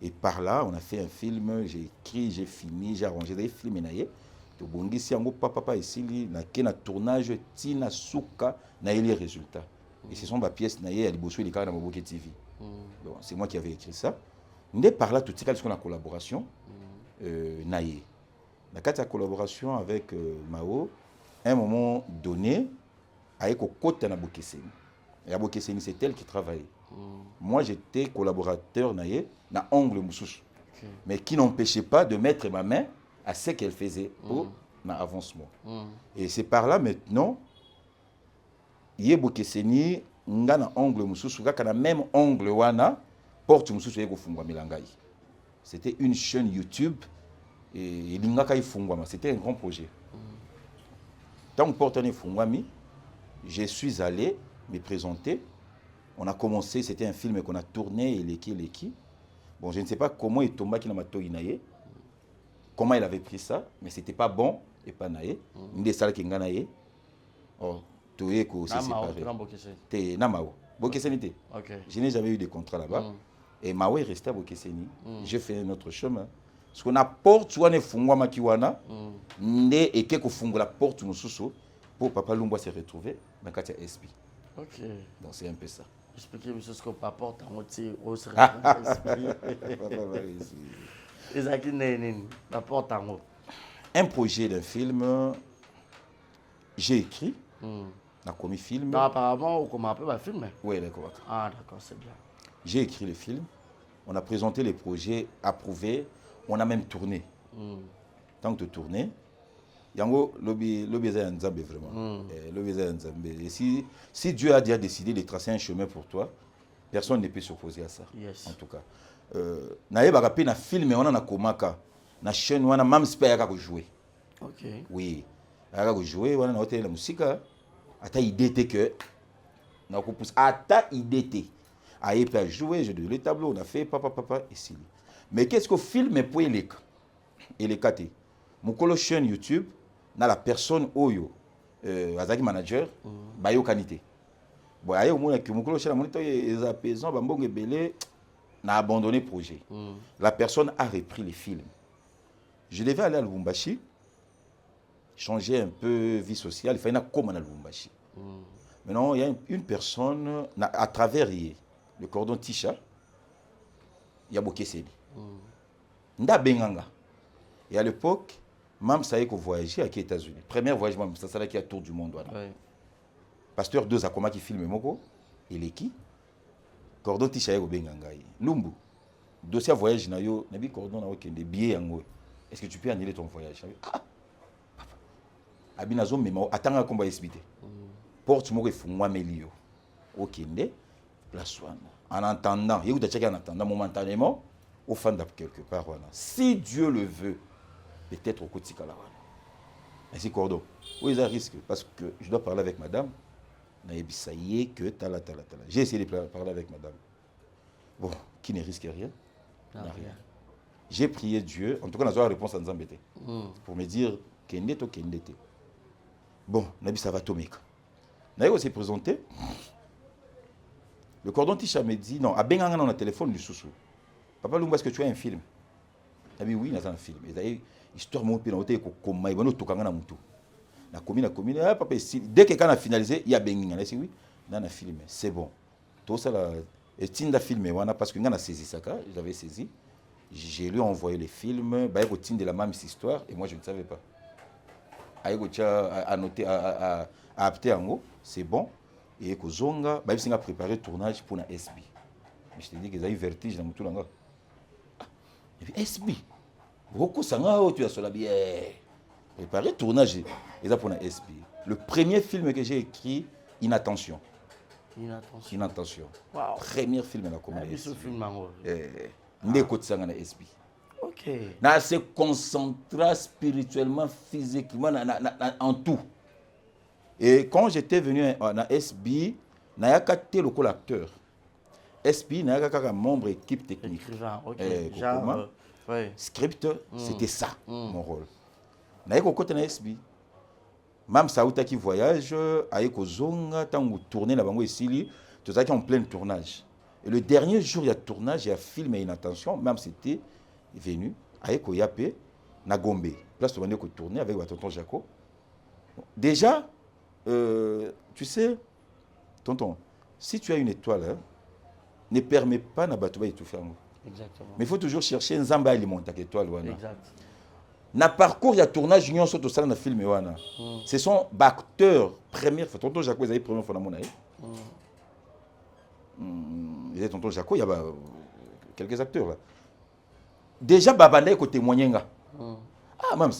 Et par là, on a fait un film, j'ai écrit, j'ai fini, j'ai arrangé des films. Papa ici, na tournage, tina souka, na les résultats. Et ce sont ma pièce, na yé, les cas dans Maboke TV. C'est moi qui avais écrit ça. Nous par là tout ce qu'on a collaboration naïe. La collaboration avec Mao, à un moment donné, avec côté na Bokeseni. Et à Bokeseni, c'est elle qui travaillait. Moi, j'étais collaborateur naïe na Ongle Moussous, mais qui n'empêchait pas de mettre ma main à ce qu'elle faisait pour l'avancement. Et c'est par là maintenant, yé Bokeseni, nga na Ongle Moussous, na même Ongle wana. C'était une chaîne YouTube et c'était un grand projet. Tant que je suis allé me présenter. On a commencé, c'était un film qu'on a tourné, Eleki. Bon, je ne sais pas comment il tomba comment il avait pris ça, mais c'était pas bon et pas naïe. Une des salles qui nga naïe. Oh, tout est séparé. T'es Namao. Bokeseni. Je n'ai jamais eu de contrat là-bas. Et Mao est resté à Bokeseni. J'ai fait un autre chemin. Parce qu'on a porte, soit ne fungwa makiwana, ne et que fungwa la porte nous sous pour Papa Lumba se retrouver dans Katia SB. Ok. Donc c'est un peu ça. Expliquez moi ce que Papa porte en entier au SB. Un projet d'un film, j'ai écrit. On a commis film. Non, apparemment, on commence un peu à filmer. Oui, d'accord. Ah, d'accord, c'est bien. J'ai écrit le film, on a présenté les projets approuvés, on a même tourné. Tant que de tourner, Yango, lobby vraiment. Et si Dieu a déjà décidé de tracer un chemin pour toi, personne ne peut s'opposer à ça. Yes. En tout cas. Naye bagapi na film on a komaka na chaîne on a même spécial à jouer. OK. Oui. À jouer on a hôtel la musique ata idée que na ko pousse ata idée. Aïe peut jouer, j'ai donné le tableau, on a fait papa ici. Mais qu'est-ce que film est pour les kate? Mon colo chaîne YouTube, na la personne oyo, azaki manager, bayo kanité. Bon, aïe au moins que mon colo chaîne moniteur les apaisants, bambong et belé, n'a abandonné le projet. La personne a repris les films. Je devais aller à Lubumbashi, changer un peu vie sociale, il fallait na comme à Lubumbashi. Maintenant, il y a une personne à travers le cordon Tisha, il y a Bokeseni. Nda Benganga. Et à l'époque, Mam savait qu'on voyageait aux États-Unis. Premier voyage, Mam, ça c'est là qui a tour du monde. Voilà. Pasteur 2 Akoma qui filme Moko, et l'équipe. Cordon Tisha et Benganga. Lumbu. Dossier voyage, Nabi Cordon a des billets en haut. Est-ce que tu peux annuler ton voyage? Ah, papa. Abinazo, mais attends à combat SBT. Porte Moko et Fungwa Melio. Ok, place one. En attendant, il y a en attendant momentanément, au fan quelque part. Voilà. Si Dieu le veut, peut-être au quotidien. Mais c'est cordon. Oui, il y a un risque. Parce que je dois parler avec madame. J'ai essayé de parler avec madame. Bon, qui ne risque rien. N'a rien. J'ai prié Dieu. En tout cas, on a la réponse à nous embêter. Pour me dire, Kendete ou Kendete. Bon, ça va tomber. On a aussi présenté. Le cordon Ticha me dit, non, à Benganga, on a un téléphone du sous-sous. Papa Lumba, est-ce que tu as un film? Il dit, oui, il y a un film. Il dit, histoire mon pays, il y a un film. Dès que quand on a finalisé, il y a Benganga. Il dit, oui, il y a un film. C'est bon. Tout ça, et Tinda filmé, parce que on a saisi ça, j'avais saisi. J'ai lui envoyé les films, il y a de la même histoire, et moi je ne savais pas. Il y a à noter, à apter en haut, c'est bon. Et que Zonga, il a préparé le tournage pour la SB. Je te dis qu'ils ont eu vertige dans tout le monde. SB. Beaucoup de tu as sur la bière. Préparé le tournage, ils ont pour la SB. Le premier film que j'ai écrit, Inattention. Inattention. Wow. Premier film de la comédie. Ce film en haut. SB. Ok. On se concentrer spirituellement, physiquement, en tout. Et quand j'étais venu à SB, je n'ai pas été le acteur. SB, je n'ai pas membre de l'équipe technique. Script, c'était ça, mon rôle. Je n'ai pas été SB. Même Saouta qui voyage, avec Ozonga, tant que tourner là-bas ici, tout ça qui est en plein tournage. Et le dernier jour, il y a tournage, il y a film et Inattention, même c'était venu, avec Oyapé, Nagombe. Place où on est tourné avec tonton Jaco. Déjà, tu sais, tonton, si tu as une étoile, hein, ne permet pas na batouba et tout faire. Exactement. Mais il faut toujours chercher un zamba alimentaire avec étoile. Exact. Na parcours, il y a tournage, union sur tout ça dans le film. Ce sont acteurs, première fois. Tonton Jaco, ils avaient première fois dans mon avis. Il y a tonton Jaco, il y a quelques acteurs là. Déjà, Babane, côté témoigner. Ah, mams.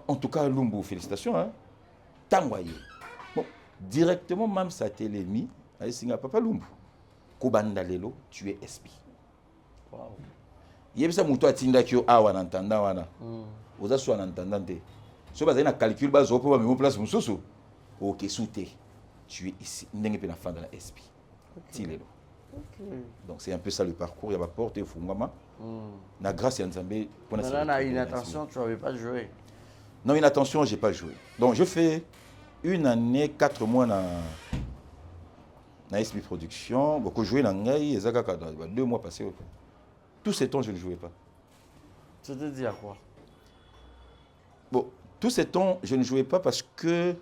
En tout cas, Lumbu, félicitations. Hein. Tangwaye. Bon, directement, même sa télémie, elle dit, Papa Lumbu, Kobanda Lelo, tu es SP. Wow. Il y a ça, Moutou Atinda qui a en entendant. Vous avez en entendant. Si vous avez un calcul, vous avez une place, vous avez ok, souté. Tu es ici. Vous n'avez pas la fin de la SP. Donc, c'est un peu ça le parcours. Il y a ma porte, il faut la grâce à Nzambé. Maintenant, Inattention, tu n'avais pas joué. Non, Inattention, je n'ai pas joué. Donc, je fais 1 année, 4 mois dans SB Production. Beaucoup joué dans Ngaï, 2 mois passés. Tous ces temps, je ne jouais pas. Tu te dis à quoi? Bon, tous ces temps, je ne jouais pas parce que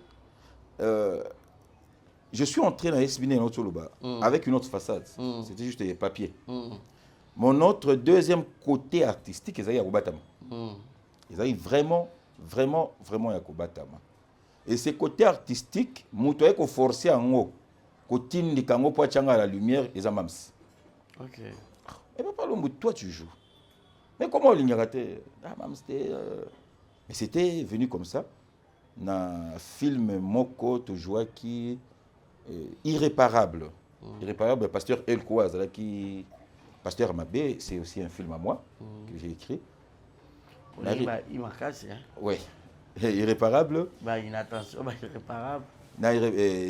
je suis entré dans SB avec une autre façade. C'était juste des papiers. Mon autre deuxième côté artistique, ils avaient Yakubatama. Ils avaient vraiment Yakubatama. Et ce côté artistique, je suis forcé à moi. Côté de Kango pour à la lumière, ils ont mams. Ok. Et papa Lumbu, toi tu joues. Mais comment on l'ignorait? Mais c'était venu comme ça. Dans un film Moko, tu jouais qui irréparable. Irréparable, pasteur El Kouaz, qui Pasteur Amabé, c'est aussi un film à moi que j'ai écrit. Il m'a cassé. Hein? Oui. Irréparable. Inattention, irréparable.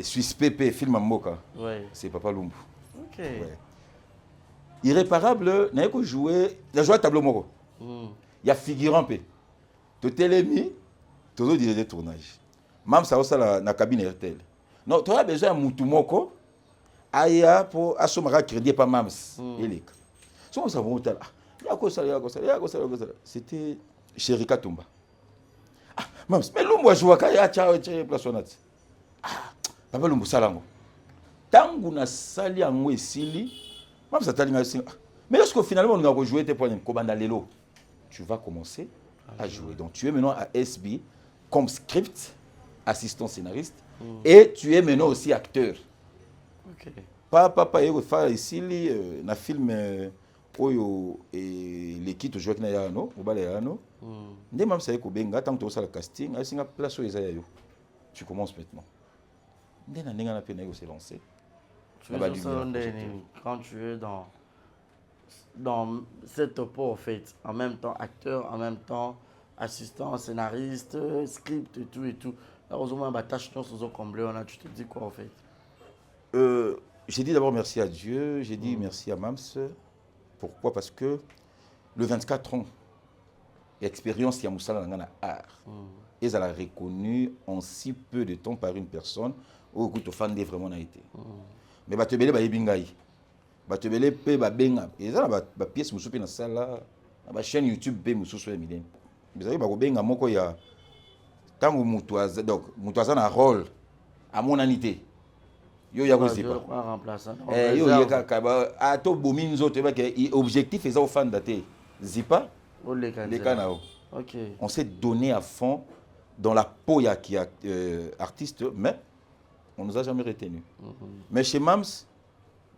Suisse Pépé, film à Moka. Ouais. C'est Papa Lumbu. Ok. Ouais. Irréparable, n'a pas joué. Il a joué à tableau Moko. Il y a figurant P. Tu t'es mis, tu as dit des tournages. Même ça, ça dans la cabine RTL. Non, tu as besoin de Moutou Moko. Aya pour assommer crédit pas Mams. C'était Chéri Katumba. Ah, Mams, mais Lumbu a joué à place. Ah, Papa Lumbu Salango. Tangu na sali yango esili, Mams a mais lorsque finalement on a joué tes points, Kobanda Lelo, tu vas commencer à jouer. Donc tu es maintenant à SB comme script, assistant scénariste, et tu es maintenant aussi acteur. Ok. Papa est fait ici na film oyo et l'équipe jouait na yano obale yano ndé même ça ko benga tant que tu as le casting a singa place oyo yo tu commences maintenant ndé na ndinga na pe na yo se lancer quand tu es dans dans cette topo, en fait, en même temps acteur, en même temps assistant, scénariste, script et tout et tout. Là, aux moins, tâche nous comblé, tu te dis quoi en fait? J'ai dit d'abord merci à Dieu, j'ai dit merci à Mams. Pourquoi? Parce que le 24 ans, l'expérience qui a Moussala dans l'art, ils ont reconnu en si peu de temps par une personne où le fan vraiment n'a été. Mais Batebele ba yebingai. Batebele pe ba benga. Et ça ba pièce musupe na sala, ba chaîne YouTube be mususu ya milene. Mais ça ba ko benga moko ya tango mutuaza donc mutuaza na rôle à mon anité. Yo ya ko zipa. Yo ya ka ba ato bominzo te ba ke objectif eza au fan daté. Zipa les canaux. OK. On s'est donné à fond dans la peau qui est artiste, mais on ne nous a jamais retenu. Mais chez Mams,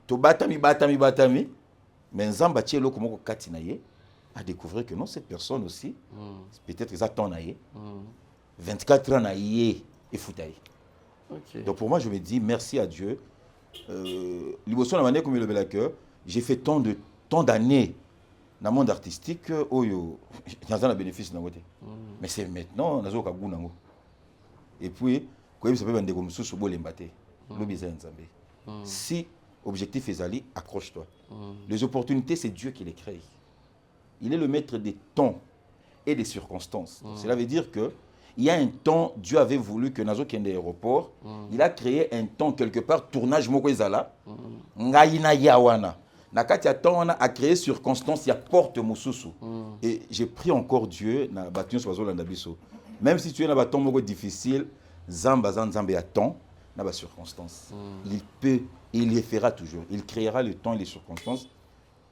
to batami, mais Nzamba Tchelo Komoko Katinaye a découvert que non, cette personne aussi, peut-être qu'ils attendent 24 ans et foutaille. Donc pour moi, je me dis merci à Dieu. L'Ibosso n'a comme le bel cœur. J'ai fait tant d'années dans le monde artistique, j'ai un bénéfice dans le côté. Mais c'est maintenant, on a un et puis, ça peut être comme sous le mbaté. Si objectif est allé, accroche-toi. Les opportunités, c'est Dieu qui les crée. Il est le maître des temps et des circonstances. Cela veut dire que il y a un temps, Dieu avait voulu que Nazo Kende aéroport, il a créé un temps quelque part, tournage Moko Ezala, Ngaïna Yawana. Nakati a a créé circonstances, il y a porte Moussousou. Et j'ai pris encore Dieu, na battu sur Landabiso. Même si tu es dans un bâton difficile, Zamba a temps, dans la circonstance. Il peut, il les fera toujours. Il créera le temps et les circonstances.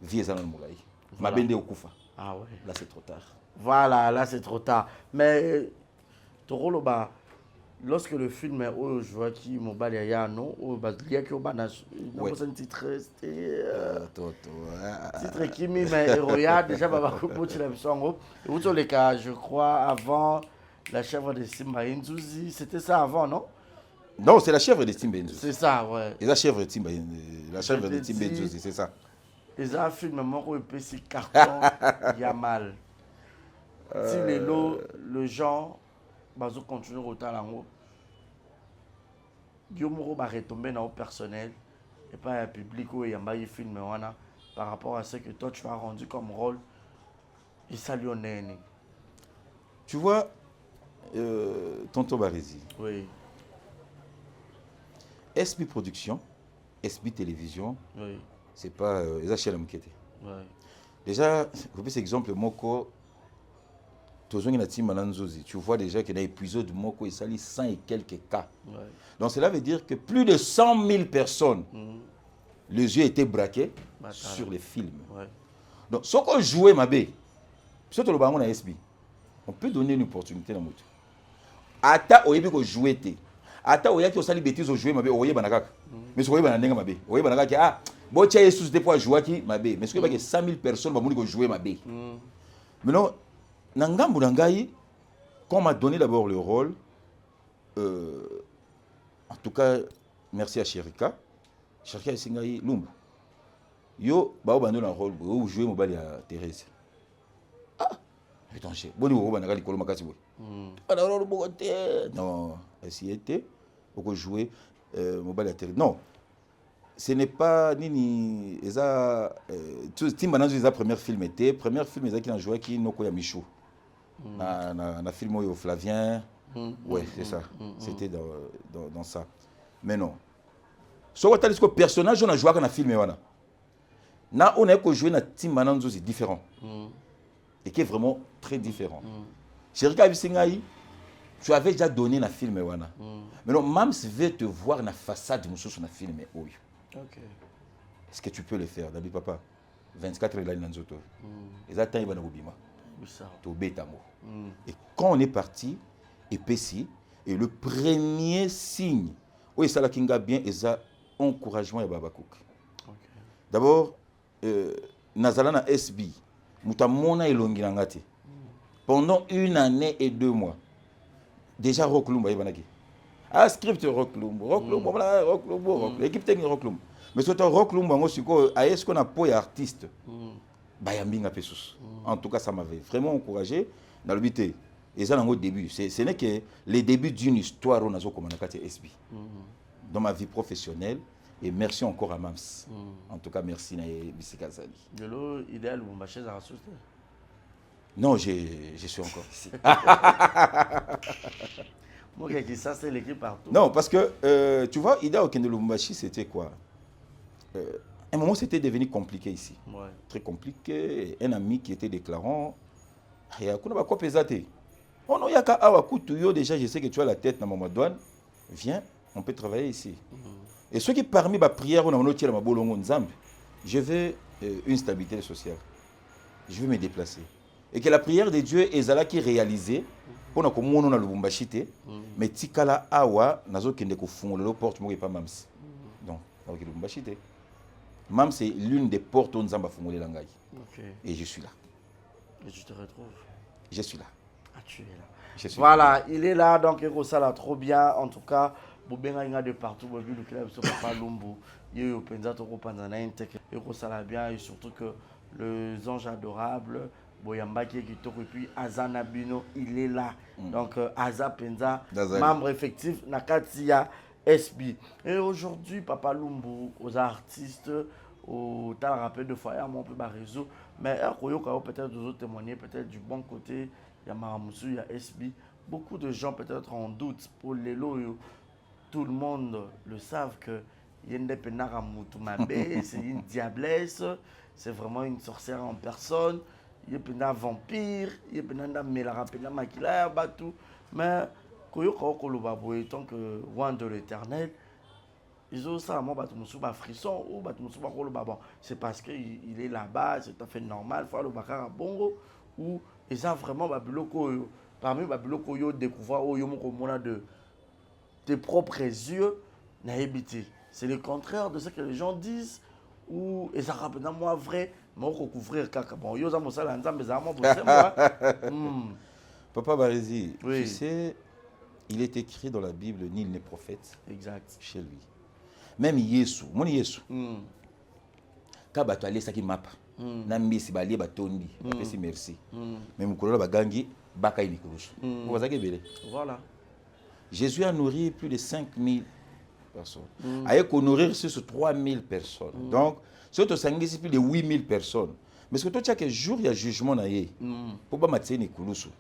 Viezan al-Moulaï. Mabende Okufa. Ah ouais. Là, c'est trop tard. Voilà, là, c'est trop tard. Mais, Toroloba, lorsque le film est où je vois qui m'a balayé à non, il y a que un titre, titre qui mais regarde déjà Baba Kupo tu l'as vu en gros. Et vous les cas, je crois avant la chèvre de Simba Nzuzi, c'était ça avant, non? Non, c'est la chèvre de Simba Nzuzi. C'est ça, ouais. Et la chèvre de Simba Nzuzi, c'est ça. Et ça film mon petit carton, il y a mal. Si le genre bazo continue au talent. Diomoro va retomber dans le personnel et pas un public où il y a un film par rapport à ce que toi tu as rendu comme rôle. Et ça lui en est. Tu vois, Tonton Barési. Oui. SB Production, SB Télévision, oui. C'est pas les chaînes Mukete. Oui. Déjà, vous voyez cet exemple, Moko, tu vois déjà qu'il y a un épisode de Moko, il s'allie 100 et quelques cas. Ouais. Donc cela veut dire que plus de 100 000 personnes, les yeux étaient braqués sur les films. Ouais. Donc ce qu'on jouait, Mabé, on peut donner une opportunité dans le monde. Ata oyebi ko jouer té. Ata oyaki osali bêtise au jouer Mabé, oye banakaka. Mais ce qu'on banandenga Mabé, oye banakaka ah, bo tia Jesus des fois jouer qui Mabé, mais ce que 100 000 personnes ba moni ko jouer Mabé. Maintenant Nangambu Nangaï, qu'on m'a donné d'abord le rôle, en tout cas, merci à Chérika. Chérika et Singaï Lumbu. Yo, bah, on a un rôle, où jouer mon bali à Thérèse. Ah, putain, c'est bon, on a un rôle makasi. Non, elle était, on jouer mon bali à Thérèse. Non, ce n'est pas ni eza. Timbanan, c'est la première film était, première film qui a joué qui Noko ya Michou. Na film au Flavien, ouais, c'est ça. C'était dans ça. Mais non. Ce que personnage on a joué dans le film na on a joué dans Timbanan, c'est différent. Et qui est vraiment très différent. Chérika Bisingaï, tu avais déjà donné dans le film mais non, Mams veut te voir dans la façade de dans le film. Ok. Est-ce que tu peux le faire, David Papa? 24 heures dans Nzoto. Et ça, il va nous et quand on est parti, et le premier signe, où ça la kinga bien, et ça encouragement à Babakouk. D'abord, Nazalana SB, Moutamona et Longilangate. Pendant 1 année et 2 mois, déjà Rockloum, ah, script Rockloum, l'équipe technique Rockloum. mais surtout rock lumbango siko est-ce qu'on a po ya artiste bayambinga pesus. En tout cas ça m'avait vraiment encouragé dans le but et ça au début ce n'est que les débuts d'une histoire on a zo comme nakati SB dans ma vie professionnelle et merci encore à Mams. En tout cas merci na Bisika Zali. De l'eau idéal ou ma chaise à ressourcer. Non, je suis encore ici. Moi, ça, c'est l'équipe partout. Non, parce que, tu vois, Ida Okende Lubumbashi, c'était quoi un moment, c'était devenu compliqué ici. Ouais. Très compliqué. Un ami qui était déclarant. Oh non, Yaka Awakutuyo, déjà, je sais que tu as la tête dans ma douane. Viens, on peut travailler ici. Et ceux qui, parmi ma prière, je veux une stabilité sociale. Je veux me déplacer. Et que la prière de Dieu est là qui est réalisée. Pour que nous na Lubumbashi te mais tikala awa nazo kende ko fungolo porte mo pas Mams. Donc avec Lubumbashi te. Mams c'est l'une des portes où Nzamba fungolé langai. OK. Et je suis là. Et je te retrouve. Je suis là. Ah, tu es là. Je suis voilà, là. Il est là donc ça là trop bien en tout cas. Bobenga inga de partout, bo vu le club sur Papa Lumbu. Yo penza to ko panza na inteke. Et ça là bien et surtout que les anges adorables Boyamba qui est et puis Azana Bino, il est là. Donc Aza Penza, membre effectif Nakatia SB. Et aujourd'hui, Papa Lumbu, aux artistes, au talent rappel de foyer, on peut réseau. Mais peut-être d'autres témoigner, peut-être du bon côté, il y a Maramoussou, il y a SB. Beaucoup de gens peut-être en doute pour les lots. Tout le monde le savent que Yende Penara Moutumabe, c'est une diablesse, c'est vraiment une sorcière en personne. Il y a un vampire, il y a un mélara, il y a un maquillage, batou. Mais, quand il tant que loin de l'éternel, ils ont ça, moi, un frisson ou c'est parce qu'il est là-bas, c'est tout à fait normal, il faut aller au Bakara Bongo, ou ils ont vraiment parmi les découvert de tes propres yeux, c'est le contraire de ce que les gens disent. Ou et ça rappelle moi vrai mais on couvrir caca bon yo za mosala nzambe za moi Papa Barézi, oui. Tu sais, il est écrit dans la Bible nul n'est prophète. Exact. Chez lui. Même Yesu, mon Yesu. Quand bato aller ça qui mapa. Na mbisi balie batondi, bapesi merci. Même kolola bagangi baka inikurusu. Vous voyez belé. Voilà. Jésus a nourri plus de 5000 personnes. Avec nourrir sur 3000 personnes. Donc, si tu as plus de 8000 personnes. Mais ce que tu as que jour il y a jugement na ye. Pour pas matiner les kulusu.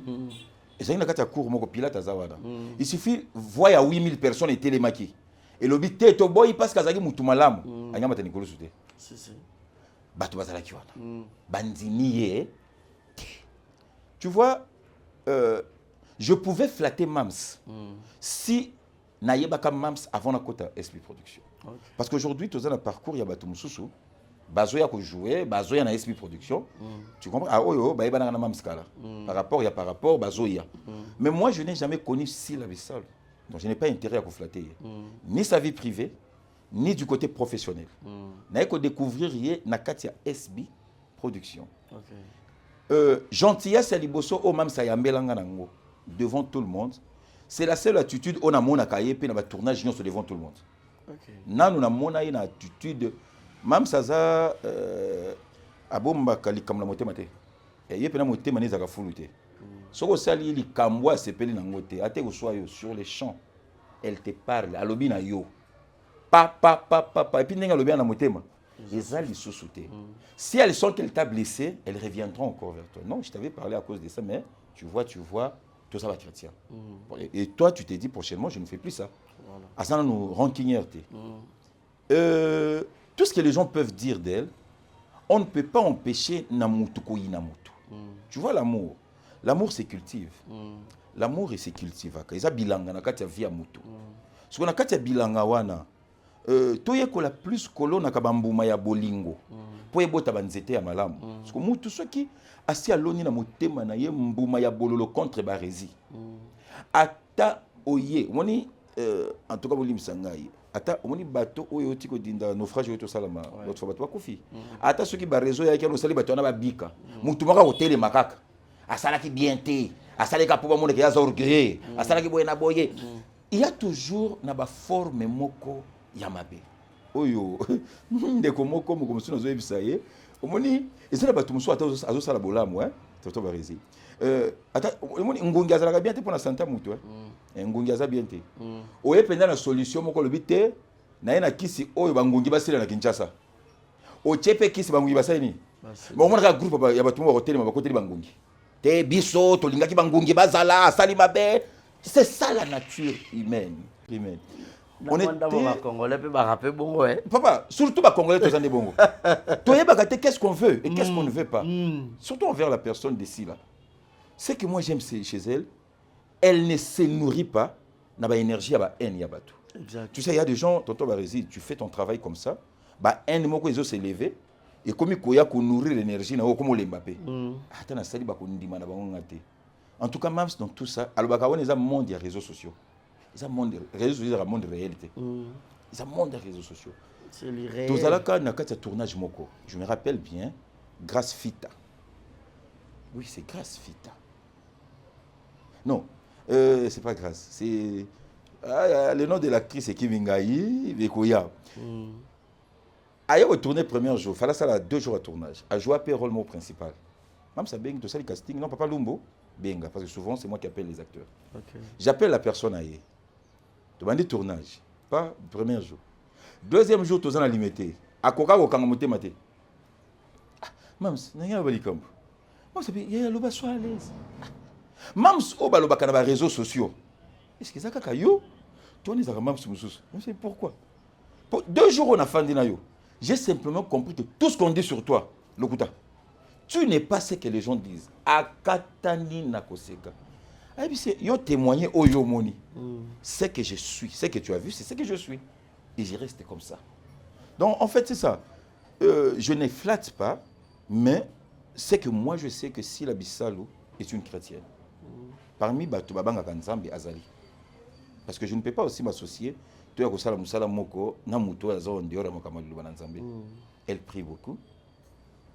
Et ça il y a cour moko Pilate azawada. Il suffit voir 8000 personnes et télémaki. Et le but est to boy parce qu'azaki mutu malamu. Anya matini kulusu te. Si si. Bato bazala ki wana. Bandini ye. Tu vois je pouvais flatter Mams si Nayebaka Mams avant la quota SB Production. Okay. Parce qu'aujourd'hui, tu as un parcours, il y a Batou Moussoussou, Bazoya qui jouait, Bazoya na SB Production. Tu comprends? Ah oui, bah il y a Mams Kala. Par rapport, Bazoya. Mais moi, je n'ai jamais connu Sylla Bissal. Donc je n'ai pas intérêt à vous flatter. Ni sa vie privée, ni du côté professionnel. N'a qu'à découvrir Nakatia SB Production. Gentillesse à Liboso, au Mams Sayambelanga Nango. Devant tout le monde, c'est la seule attitude on a mon akaye puis na tournage devant tout le monde. OK. Nanu na mona une attitude même saza abomba kali kamla motema te. Et yé pena motema ni zaka fulute. Soko sali li kambwa sepeli na ngote ate ko soyo sur les champs. Elle te parle alobi na yo. Pa et puis ninga lobi na motema. Ezali sous-souté. Si elles sont qu'elle t'a blessé, elles reviendront encore vers toi. Non, je t'avais parlé à cause de ça mais tu vois tout ça va chrétien. Et toi, tu t'es dit prochainement, je ne fais plus ça. À ça, nous rancunières. Tout ce que les gens peuvent dire d'elle, on ne peut pas empêcher Namutu Koyi Namutu. Tu vois l'amour. L'amour se cultive. L'amour il se cultive. Il y a bilanga na katia via mutu. Ce qu'on a katia bilanga wana. Toye ko la plus kolo na kabambuma ya bolingo. Po ebota banzete ya malamu. Parce que mutu ceux qui asi aloni na motema na ye mbuma ya bololo contre Barézi. Ata oye, moni en tout cas bolim sangai. Ata moni bato oyo tiko dinda naufrage oyo to salama. L'autre fois bato bakufi. Ata ceux qui ba réseau ya kelo sali bato na ba bika. Mutu maka hôtel makaka. Asala ki bien té. Asala ka poba monde ki ya orgueil. Asala ki boye na boye. Il y a toujours na ba forme moko yamabe. oyo ndeko moko mokomosu nazoyebisa ye omoni ezala bato mosusu ata azosala bolamu toto barezi omoni ngungi azalaka bien te mpona santa motu ngungi aza bien te oye mpenza na solution moko olobi te na ye na kisi oyo bangungi basila na Kinshasa otie mpe kisi bangungi basali nini bakomonaka groupe ya bato mo bakotelema bakoteli bangungi te biso tolingaki bangungi bazala asali mabe. C'est ça la nature humaine. On est Congolais peut rappeler bon ouais. Papa, surtout les Congolais tous des bongo. Qu'est-ce qu'on veut et qu'est-ce qu'on ne veut pas. Surtout envers la personne d'ici là. Ce que moi j'aime chez elle, elle ne se nourrit pas n'a pas énergie à ba haine ya batou. Tu sais il y a des gens tonton Barési, tu fais ton travail comme ça, ba haine moko ils ont s'élever et comme il koya ko nourrir l'énergie na comme l'Mbappé. Attends na sali ba ko ndima na bango ngate. En tout cas, même dans tout ça, alors ils ont un monde des réseaux sociaux. Ils ont un monde des réseaux sociaux, un monde de réalité. Ils ont un monde des réseaux sociaux. C'est l'irréel. Tout ça là, quand on a un tournage moko, je me rappelle bien, Grâce Fita. Oui, c'est Grâce Fita. Non, c'est pas Grâce. C'est le nom de l'actrice c'est Kivingayi Vekoya. Ailleurs au tourné premier jour, fallait ça là 2 jours à tournage. A joué un rôle mot principal. Même ça beng tout ça le casting, non papa Lumbo. Benga, parce que souvent c'est moi qui appelle les acteurs. Okay. J'appelle la personne à y. Tu m'as dit tournage, pas le premier jour. Deuxième jour, tu as limité. À Koka, au Kangamote Mate. Mams, il y a un balicamp. Moi, c'est bien, il y a le soit à l'aise. Mams, au baloba kanaba réseaux sociaux. Est-ce que ça kakayo? Tu as dit ça, mams, je sais pourquoi. 2 jours, on a fait un j'ai simplement compris que tout ce qu'on dit sur toi, Lokuta. Tu n'es pas ce que les gens disent. Akatani nakoseka. Et puis c'est yo témoigné au yo moni. C'est que je suis, ce que tu as vu, c'est ce que je suis. Et je reste comme ça. Donc en fait c'est ça. Je ne flatte pas, mais c'est que moi je sais que si la Bissalo est une chrétienne, parmi Bato Babanga Kanzambi Azali, parce que je ne peux pas aussi m'associer. Elle prie beaucoup.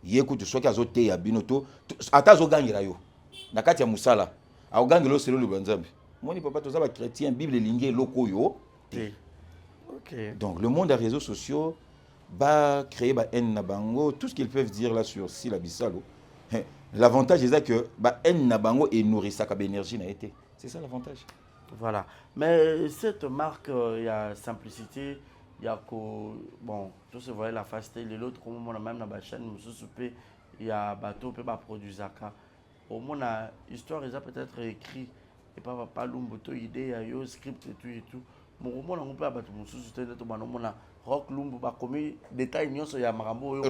Yécoute soit qu'à zoté ya binoto atazo gangela yo nakati ya musala a gangelo selo le banzambi moi ni papa toza ba chrétien bible lingue loko yo OK donc le monde des réseaux sociaux va créer ba haine na bango tout ce qu'ils peuvent dire là sur si la Bissalo l'avantage c'est que ba haine na bango et nourrir sa énergie na été c'est ça l'avantage voilà mais cette marque il y a simplicité. Il y a bon, tout se voit la facilité, l'autre, comme on a même dans la chaîne, il y a bateau, peut pas produire ça. Au moins, l'histoire, ils ont peut-être écrit, et pas l'umboto, idée, il y a script et tout. Mais au moins, on peut abattre mon sous-soutenir, on a rock lumbo, comme détail, il y a marambo,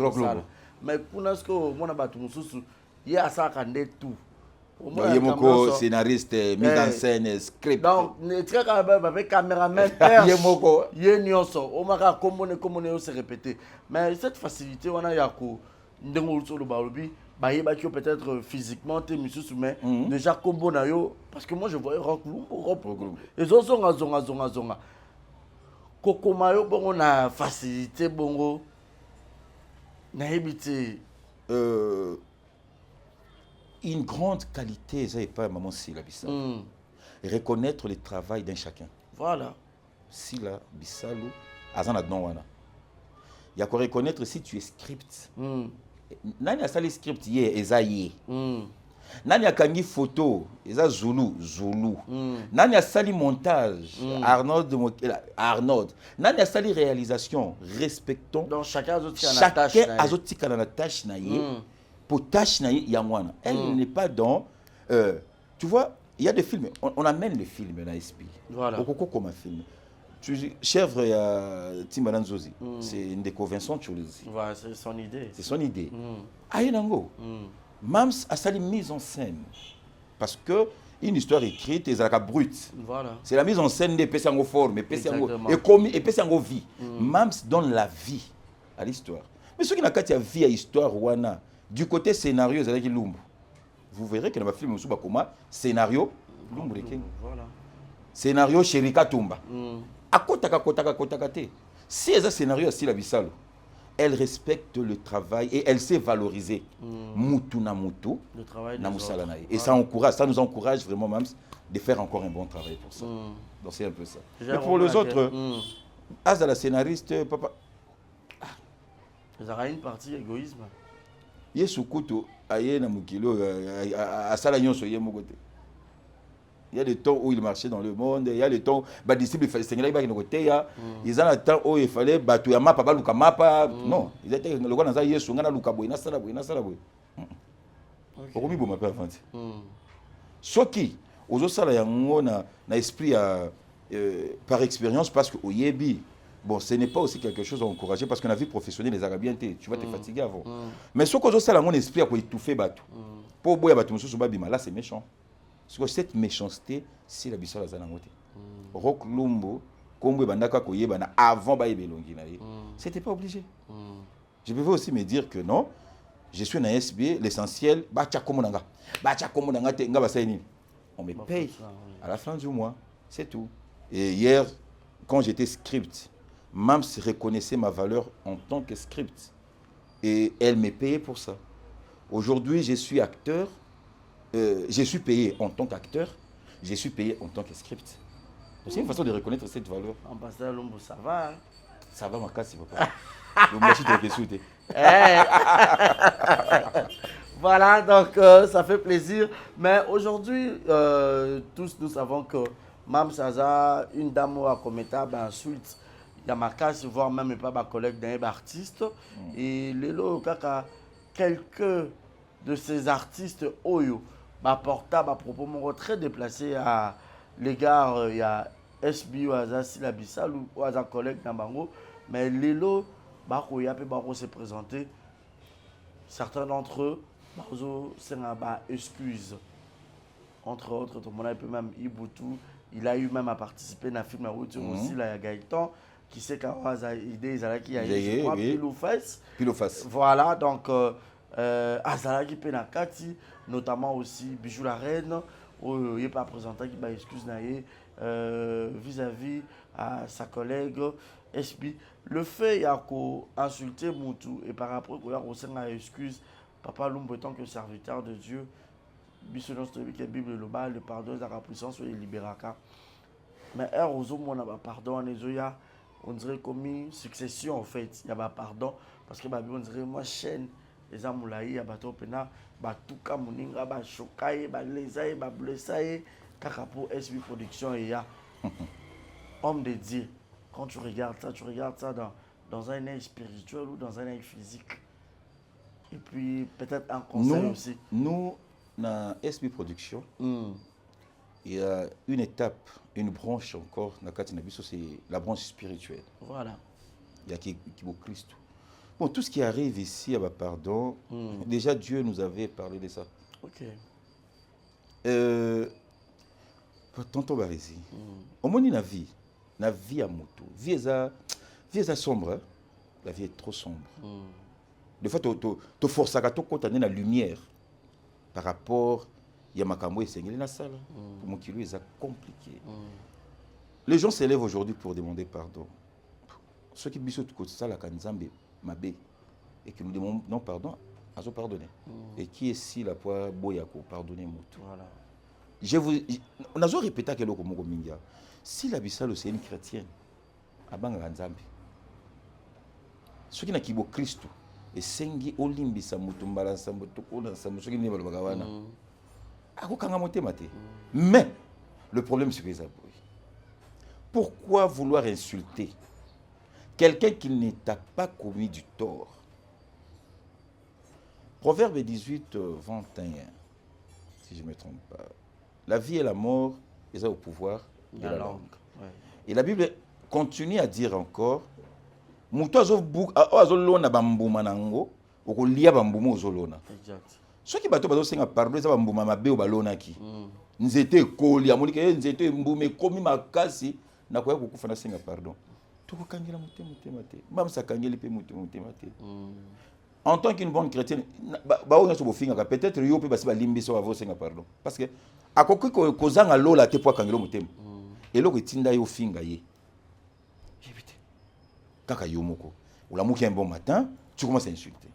mais pour nous, on a abattu mon sous-soutenir, il y a ça qui est tout. Il y a beaucoup scénariste, mise en scène, script. Donc, avec caméraman, il y a nyonso. On m'a comment se répéter. Mais cette facilité, on a yako. Peut-être physiquement, mais déjà combo na yo parce que moi je voyais rock lumbo. Et zonga. Kokomayo bon on a facilité bongo. Na habité une grande qualité, ça n'est pas maman Sila Bissalo. Reconnaître le travail d'un chacun. Voilà. Sila Bissalo, Azana Dnouana. Il y a qu'à reconnaître si tu es script. Nani a sali script hier, Ezaïe. Nani a kangi photo, Eza Zulu. Nani a sali montage, Arnold. Nani a sali réalisation, respectons. Donc chacun a zoti kanana tâche na ye. Pour tâche na yamwana. Elle n'est pas dans tu vois, il y a des films, on amène les films dans SP. Voilà. Comme un film. Chèvre et Timbaland Zozi, c'est une des Vincent Choulizi. Voilà, c'est son idée. C'est son idée. Aïnango. Mams a sali mise en scène. Parce que une histoire écrite est brute. Voilà. C'est la mise en scène des Pessango forme, et Pessango vie. Mams donne la vie à l'histoire. Mais ceux qui n'ont pas vie à l'histoire, du côté scénario, c'est Lumbu. Vous verrez que dans le film, scénario, Lumbu. Voilà. Scénario Sherika Tumba. Si elle a un scénario à la Bissalo, elle respecte le travail et elle sait valoriser Moutou na Moutou. Le travail et ça nous encourage vraiment même de faire encore un bon travail pour ça. Donc c'est un peu ça. Mais pour les autres, as la scénariste, papa, Ça a une partie égoïsme. Yesu kutu aye na mukilo asala nyonso ye moko te. Il y a des temps où il marchait dans le monde, il y a des temps ba disciples Seigneur ba kinokote ya, ils ont le temps où il fallait batu ya mapa ba luka mapa. Non, ils étaient le roi na Yesu ngana luka boy na sala boy. Okomi bo mapa avanti. Soki ozo sala yango na esprit par expérience parce que oyebi. Bon, ce n'est pas aussi quelque chose à encourager parce que dans la vie professionnelle, les Arabiens, tu vas te fatiguer avant. Mais ce que je mon esprit pour étouffer Batou. Pour boire Batou, là c'est méchant. Parce que cette méchanceté, c'est la bissa la zanangote. Rock Lumbo, Kombo Bandaka Koyebana avant Baïbelongi. C'était pas obligé. Je peux aussi me dire que non, je suis un SB, l'essentiel, Bacha Komonanga. Bacha Komonanga, on me paye à la fin du mois, c'est tout. Et hier, quand j'étais script, Mams reconnaissait ma valeur en tant que script. Et elle me payait pour ça. Aujourd'hui, je suis acteur. Je suis payé en tant qu'acteur. Je suis payé en tant que script. C'est une façon de reconnaître cette valeur. Ambassadeur Lumbo, ça va hein? Ça va, ma casse, papa. Le machine te souhaité. Voilà, donc ça fait plaisir. Mais aujourd'hui, tous nous savons que Mam Saza, une dame à commettable insulte. Il y a ma casse, voire même pas ma collègue d'un artiste. Et Lelo, quelques de ces artistes, Oyo, portable à propos, mon très déplacé à l'égard, il y a SB ou Aza Silabissal ou Aza collègue Nambango. Mais Lelo, Bakoya peut se présenter. Certains d'entre eux, c'est un excuse. Entre autres, tout le monde peut même Ibutu. Il a eu même à participer à un film à Route aussi, là, il y a Gaëtan, qui sait qu'à idée, il y a eu pile ou face. Voilà, donc, Azalaki Penakati, notamment aussi Bijou la Reine, où il n'est pas présenté, qui m'a excuse vis-à-vis à sa collègue SB. Le fait, il y a insulter Moutou, et par rapport, il y a aussi une excuse, Papa Lumbo étant que serviteur de Dieu. La Bible le pardon de la puissance et libéraka. Mais pardon, on dirait comme une succession en fait. Il y a pardon parce que la Bible on dirait moi chaîne les amoulaï, il y a bateau pena, tout comme moninga, chocaille, lesaï, blessaï, car pour SB Production et il y a homme de Dieu. Quand tu regardes ça dans un œil spirituel ou dans un œil physique. Et puis peut-être un conseil aussi. Nous dans SB Production, il y a une étape, une branche encore, c'est la branche spirituelle. Voilà. Il y a qui Christ. Bon, tout ce qui arrive ici, pardon, déjà Dieu nous avait parlé de ça. Ok. Tonton Barisi, au moins la vie à moto, vie est sombre, hein? La vie est trop sombre. Des fois, tu forces à contaminer la lumière. Par rapport à Yamakambo et Sengeli na salle, pour mon kilo, c'est compliqué. Les gens s'élèvent aujourd'hui pour demander pardon. Ceux qui bisoutent côté ça, la Kanzambe, Mabé, et qui nous demandent pardon, à se pardonner. Et qui est si la poire Boyako, pardonnez Moutou. Voilà. On a toujours répété que l'Oko Mogo Minga, si la Bissalo c'est une chrétienne, à Banga Kanzambe, ceux qui n'ont pas Christ, et sengi olimbisa mutumbala samutukuna samusoki ni balobagawana akokanga motema te. Mais le problème c'est que ça pourquoi vouloir insulter quelqu'un qui ne t'a pas commis du tort? Proverbe 18 21, si je ne me trompe pas, la vie et la mort ils ont au pouvoir de la langue. Et la Bible continue à dire encore muto azolona bambuma nango okolia bambuma ozolona. Exact. Ceux qui bato bazosenga pardon eza bambuma mabe obalonaki. Nzete ekoli amoni ke nzete mbume komi makasi na koya kokufa na senga pardon. Tokokangela motema te. Bamsa kangeli pe motema te. En tant qu'une bonne chrétienne, baona so bofinga peut-être yo pe basi balimbiso avo senga pardon parce que akoki kozanga lola te po kangelo motema. Eloko etinda yo finga ye. Kaka yomoko. Ou la mouki un bon matin, tu commences à insulter.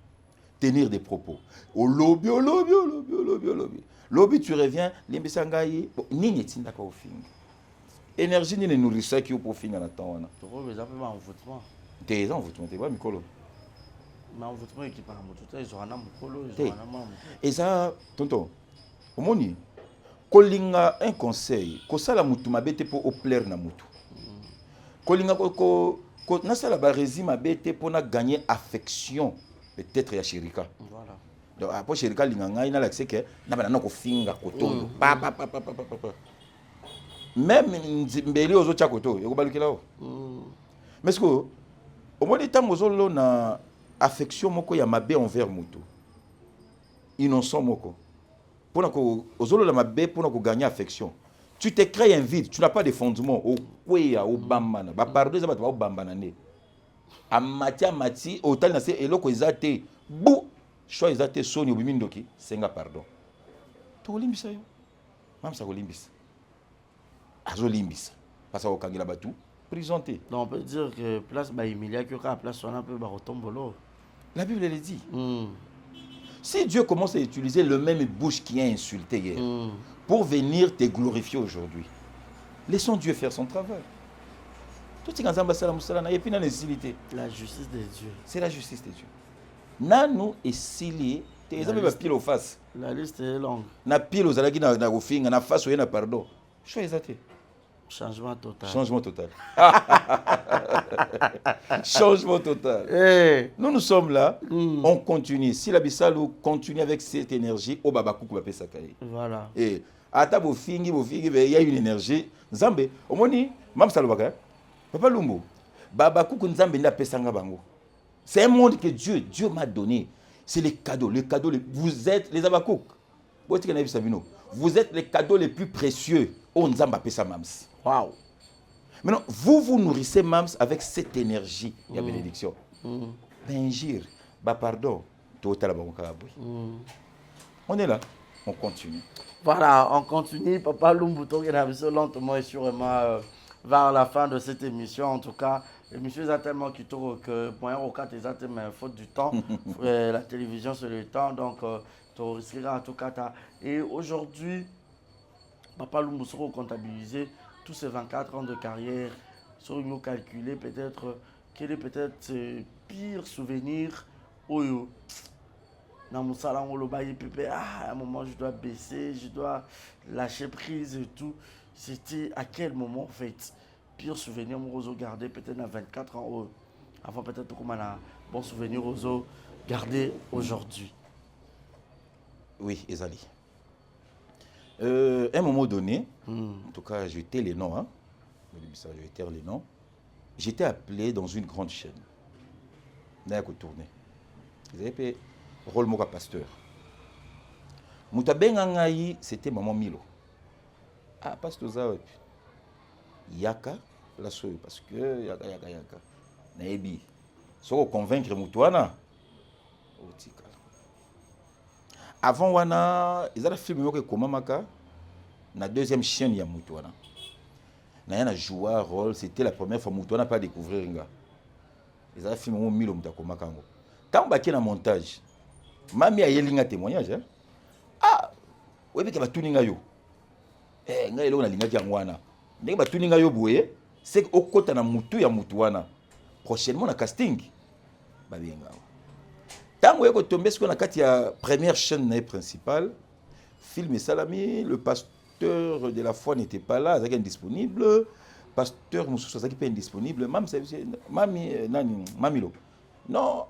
Tenir des propos. Au lobby. Lobby, tu reviens, l'imbesangaye. Nini est tinda ka au fin. Énergie ni ne nourrissait qui au profit en attendant. Tu vois, mais ça fait envoûtement. T'es envoûtement, t'es pas Mikolo. Mais on veut trouver qui par moto, ils auront un mokolo, ils auront un maman. Et ça, tonton, au moni, kolinga un conseil, ko sala mutu mabete pour au plaire na mutu. Kolinga ko na sala ba résime mabete pour na gagner affection peut-être ya shirika. Voilà. Donc après shirika linga ngai na l'accès que na bana ko finga koto. Pa. Même mbeli ozo cha koto, yoko balukela o. Mais ce que au moni tango zolo na affection moko ya mabe envers mutu. Innocent moko. Pour que gagner affection. Tu te crées un vide, tu n'as pas de fondement. Au kwea, au bambana. Ba pardon, ça va te au bambana. A mati, au tal nase, et loko ezate, bou, choix ezate, soni, au bimindoki, senga pardon. Tu olimbisa yo. Même ça olimbisa. Azo limbisa. Parce que kangela batu, présenté. Donc on peut dire que place ba Emilia qui a place on a peu ba retombolo. La Bible le dit. Si Dieu commence à utiliser le même bouche qui a insulté hier pour venir te glorifier aujourd'hui, laissons Dieu faire son travail. Tout ce qui est la justice de Dieu. C'est la justice de Dieu. Nanu et Sili, tu es pile au face. La liste est longue. Na pile aux alagi na gofinga na face ou na pardon. Choisissez. Changement total. Changement total. Changement total. Hey. Nous sommes là, on continue. Si la Bissalou continue avec cette énergie, au Babakou va payer sa carrière. Voilà. Et à ta il y a une énergie. Zambé, au moni, Mam Salobaka, Papa Lumbo, Babakou Nzambe n'a pas sanga bango. C'est un monde que Dieu m'a donné. C'est les cadeaux. Vous êtes les Abakouk. Vous êtes les cadeaux les plus précieux. On Nzamba pesa Mams. Waouh. Maintenant, vous nourrissez Mams avec cette énergie. Il y a bénédiction. Benjir, pardon. On est là, on continue. Voilà, on continue. Papa Lumbuto qui a vu lentement et sûrement vers la fin de cette émission. En tout cas, l'émission est tellement qui tourne que moyen au cas des attentes, mais faute du temps. La télévision, c'est le temps. Donc, tu risqueras en tout cas. Et aujourd'hui, Papa Lumbu sera comptabilisé tous ces 24 ans de carrière. Sur nous calculer peut-être quel est peut-être ce pire souvenir. Oyo. Dans mon salon, on le baille pépé. À un moment, je dois baisser, je dois lâcher prise et tout. C'était à quel moment, en fait, pire souvenir, on a gardé peut-être à 24 ans. Avant, peut-être comme un bon souvenir, on a gardé aujourd'hui. Oui, Ezali. À un moment donné, en tout cas, je vais taire les noms. Je vais taire les noms. J'étais appelé dans une grande chaîne. N'a pas tourné. Vous avez fait rôle moka pasteur. Mutabengangaï, c'était maman Milo. Ah, pasteur Zawep. Yaka, la soeur, parce que yaka. Naebi. So convaincre Moutouana. Avant wana, ils avaient filmé que Komamaka, la deuxième chaîne ya Moutouana. N'a joué un rôle, c'était la première fois Moutouana pas découvrir nga. Ils avaient filmé Milo Moutakomaka. Quand on a un montage, Mami a eu un témoignage. Ah, oui, mais il y a tout yo. Eh, nga elo na linga ki ngwana. Ndenge ba tuninga yo boye, c'est au côté na mutu ya mutuana. Prochainement na casting. Ba bienga. Tango yeko tomber sur na kati ya première chaîne principale, film Salami, le pasteur de la foi n'était pas là, il était indisponible. Pasteur Moussou Saki pas indisponible, Mami Mamilo. Non,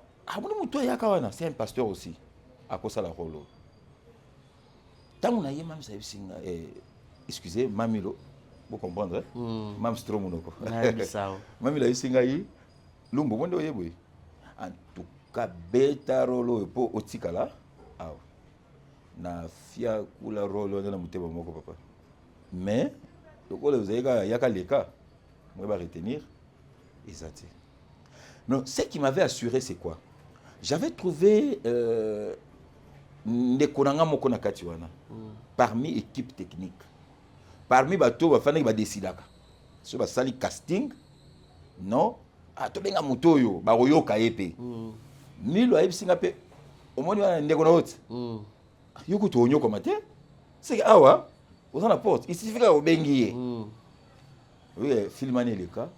c'est un pasteur aussi. À cause de la rôle. Tant on a eu même excusez, Mamilo, vous comprenez? Mam Stromonoko. Mamilo Singaï, Lumbo, en tout cas, bêta rolo pour Otikala. Na fia kula rolo dans la mouteba moko papa. Mais, le coup, vous avez yaka leka, moi va retenir, exact. Non, ce qui m'avait assuré, c'est quoi? J'avais trouvé Nekonanga Moko na Katiwana parmi l'équipe technique. Parmi bateau, il fallait décider. Si on sali casting, non, à tout bien motoyo, baroyo kaepe. Milo aïe singape, au moins il y a un négonote. Yoko to onyo komate, c'est awa, aux en la porte. Il suffit qu'au bengiye. Oui, filmaner les cas.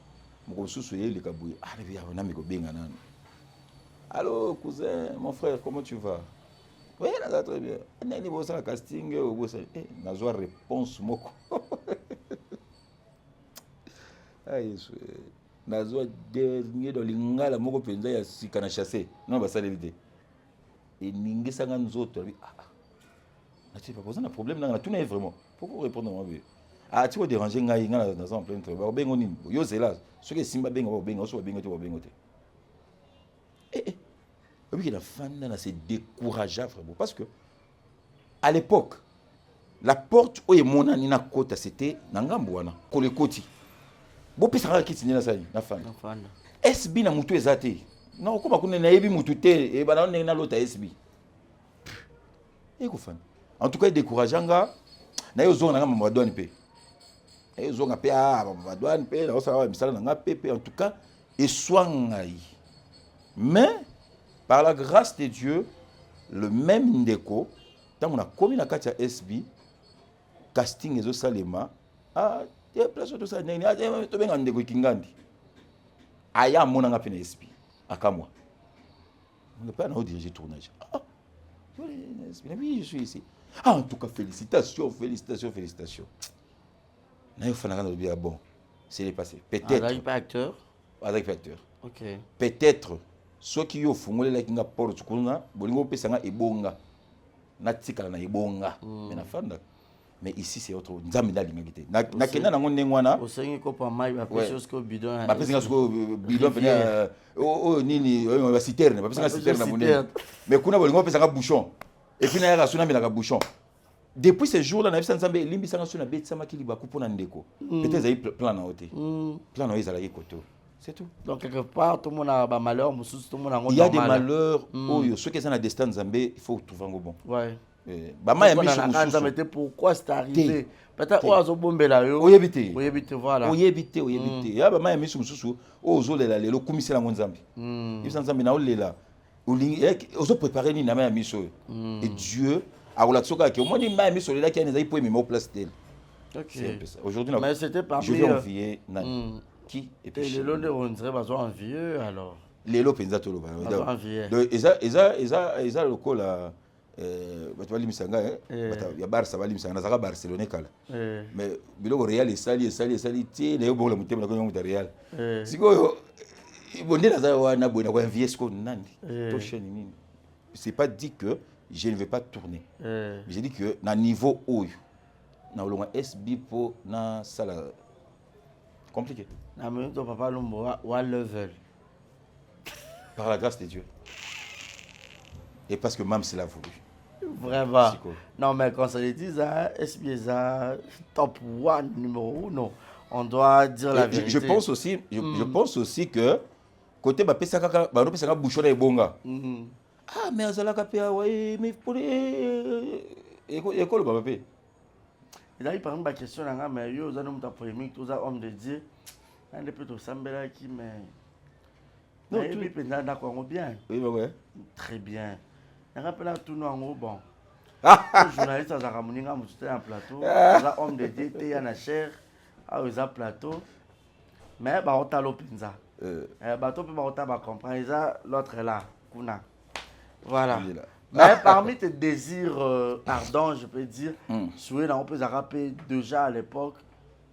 Mon sous les cabouilles. Ah, on a mis au benga nan. Allô, cousin, mon frère, comment tu vas? Oui, ça va très bien. Nani bossa la casting, bossa. Nazo réponse moko. Aïe, nazo dernier dans lingala moko penza ya sikana chasser. Non, bah ça l'éviter. Et ningi sanga nzoto. Ah, tu pas poser un problème là, tout n'est vraiment. Pourquoi répondre moi? Ah, tu vas déranger ngai ngala dans un plein travail. Bengo nini? Yo zela. Ce que simba bengo bengo, so bengo te bengo te. Oui, la femme c'est décourageant vraiment parce que à l'époque la porte où est mon anina kota c'était nangambwana kolekoti bo pisa kiti nina sani na femme SB na mutu ezate na koma kuna na yebi mutu te e bana na lota SB ko femme en tout cas décourageant nga na yo zonga ngamba madouane pe e zonga pe madouane pe na ça misala na ngape en tout cas et soingai mais par la grâce de Dieu, le même Ndeko, quand on a commis la carte SB, casting et salema, il y a place de ça, il y a un Ndeko Kingandi. Aya mon anga pene SB, à moi. On n'a pas dirigé tournage. Oui, je suis ici. En tout cas, félicitations. Bon, c'est passé. Peut-être. Avec acteur. Avec acteur. Ok. Peut-être. Ceux qui ont fumé la kinga porte kuna bolingo pesanga ebonga na tikala na ebonga mais na fanda mais ici c'est autre nzambe na lingakite na kenda na ngonde ngwana osengi ko pa mai ba pese ko bidon ba pese ko bidon pena nini ba citerne ba pese citerne na monene mais kuna bolingo pesanga bouchon et puis na ya suna mila ka bouchon depuis ce jour là na nzambe limbi sanga suna betsa makili ba kupona ndeko peut-être za plan na hote plan na ezala yikoto. C'est tout. Donc, quelque part, tout le monde a des malheurs, il y a des malheurs. Ceux qui sont dans destin Zambé, il faut trouver un bon. Ouais. Pourquoi c'est arrivé? Peut-être que vous bombé là. Vous évitez. Voilà. Vous évitez. Il y a des malheurs. Vous avez les commissaires dans Zambie. Ils sont Zambie là. Vous avez préparé les malheurs. Et Dieu a relaxé que moi, les malheurs sont là qui ont été mis en place. Aujourd'hui, je vais envier Nani. Qui et les lots de Rondre besoin vieux alors les lots penza to loba donc eza lokola bato bali misanga ya Barça bali misanga nazaka Barcelone kala mais biloko Real esali ti na yo bongo la mutema na konyo Real sikoyo bonde naza wana boina kwa envier siko nandi to chaîne nini c'est pas dit que je ne vais pas tourner j'ai dit que na niveau oyo na olonga SB po na sala compliqué. Papa Lumbo, one level. Par la grâce de Dieu. Et parce que même c'est l'a voulu. Vraiment. Non, mais quand ça dit ça, SBA top 1 numéro 1. On doit dire la vérité. Je pense aussi que côté ba pesa kaka ba no pesa ka bouchona ebonga. Ah mais azala ka pe ouais mais pour école ba pe. Il a eu par exemple la question, mais yo, vous avez un polémique, tous les hommes de Dieu. On est plutôt semblant qui, mais. Non, tout le monde d'accord bien. Oui, oui. Très bien. On rappelle tout le monde bon. Les journalistes, ils ont ramené un plateau. Les hommes de Dieu, ils ont chair, ils ont plateau. Mais ils ont l'opinza. Ils ont compris. L'autre est là. Voilà. Mais parmi tes désirs ardents, je peux dire, souhait on peut rappeler déjà à l'époque,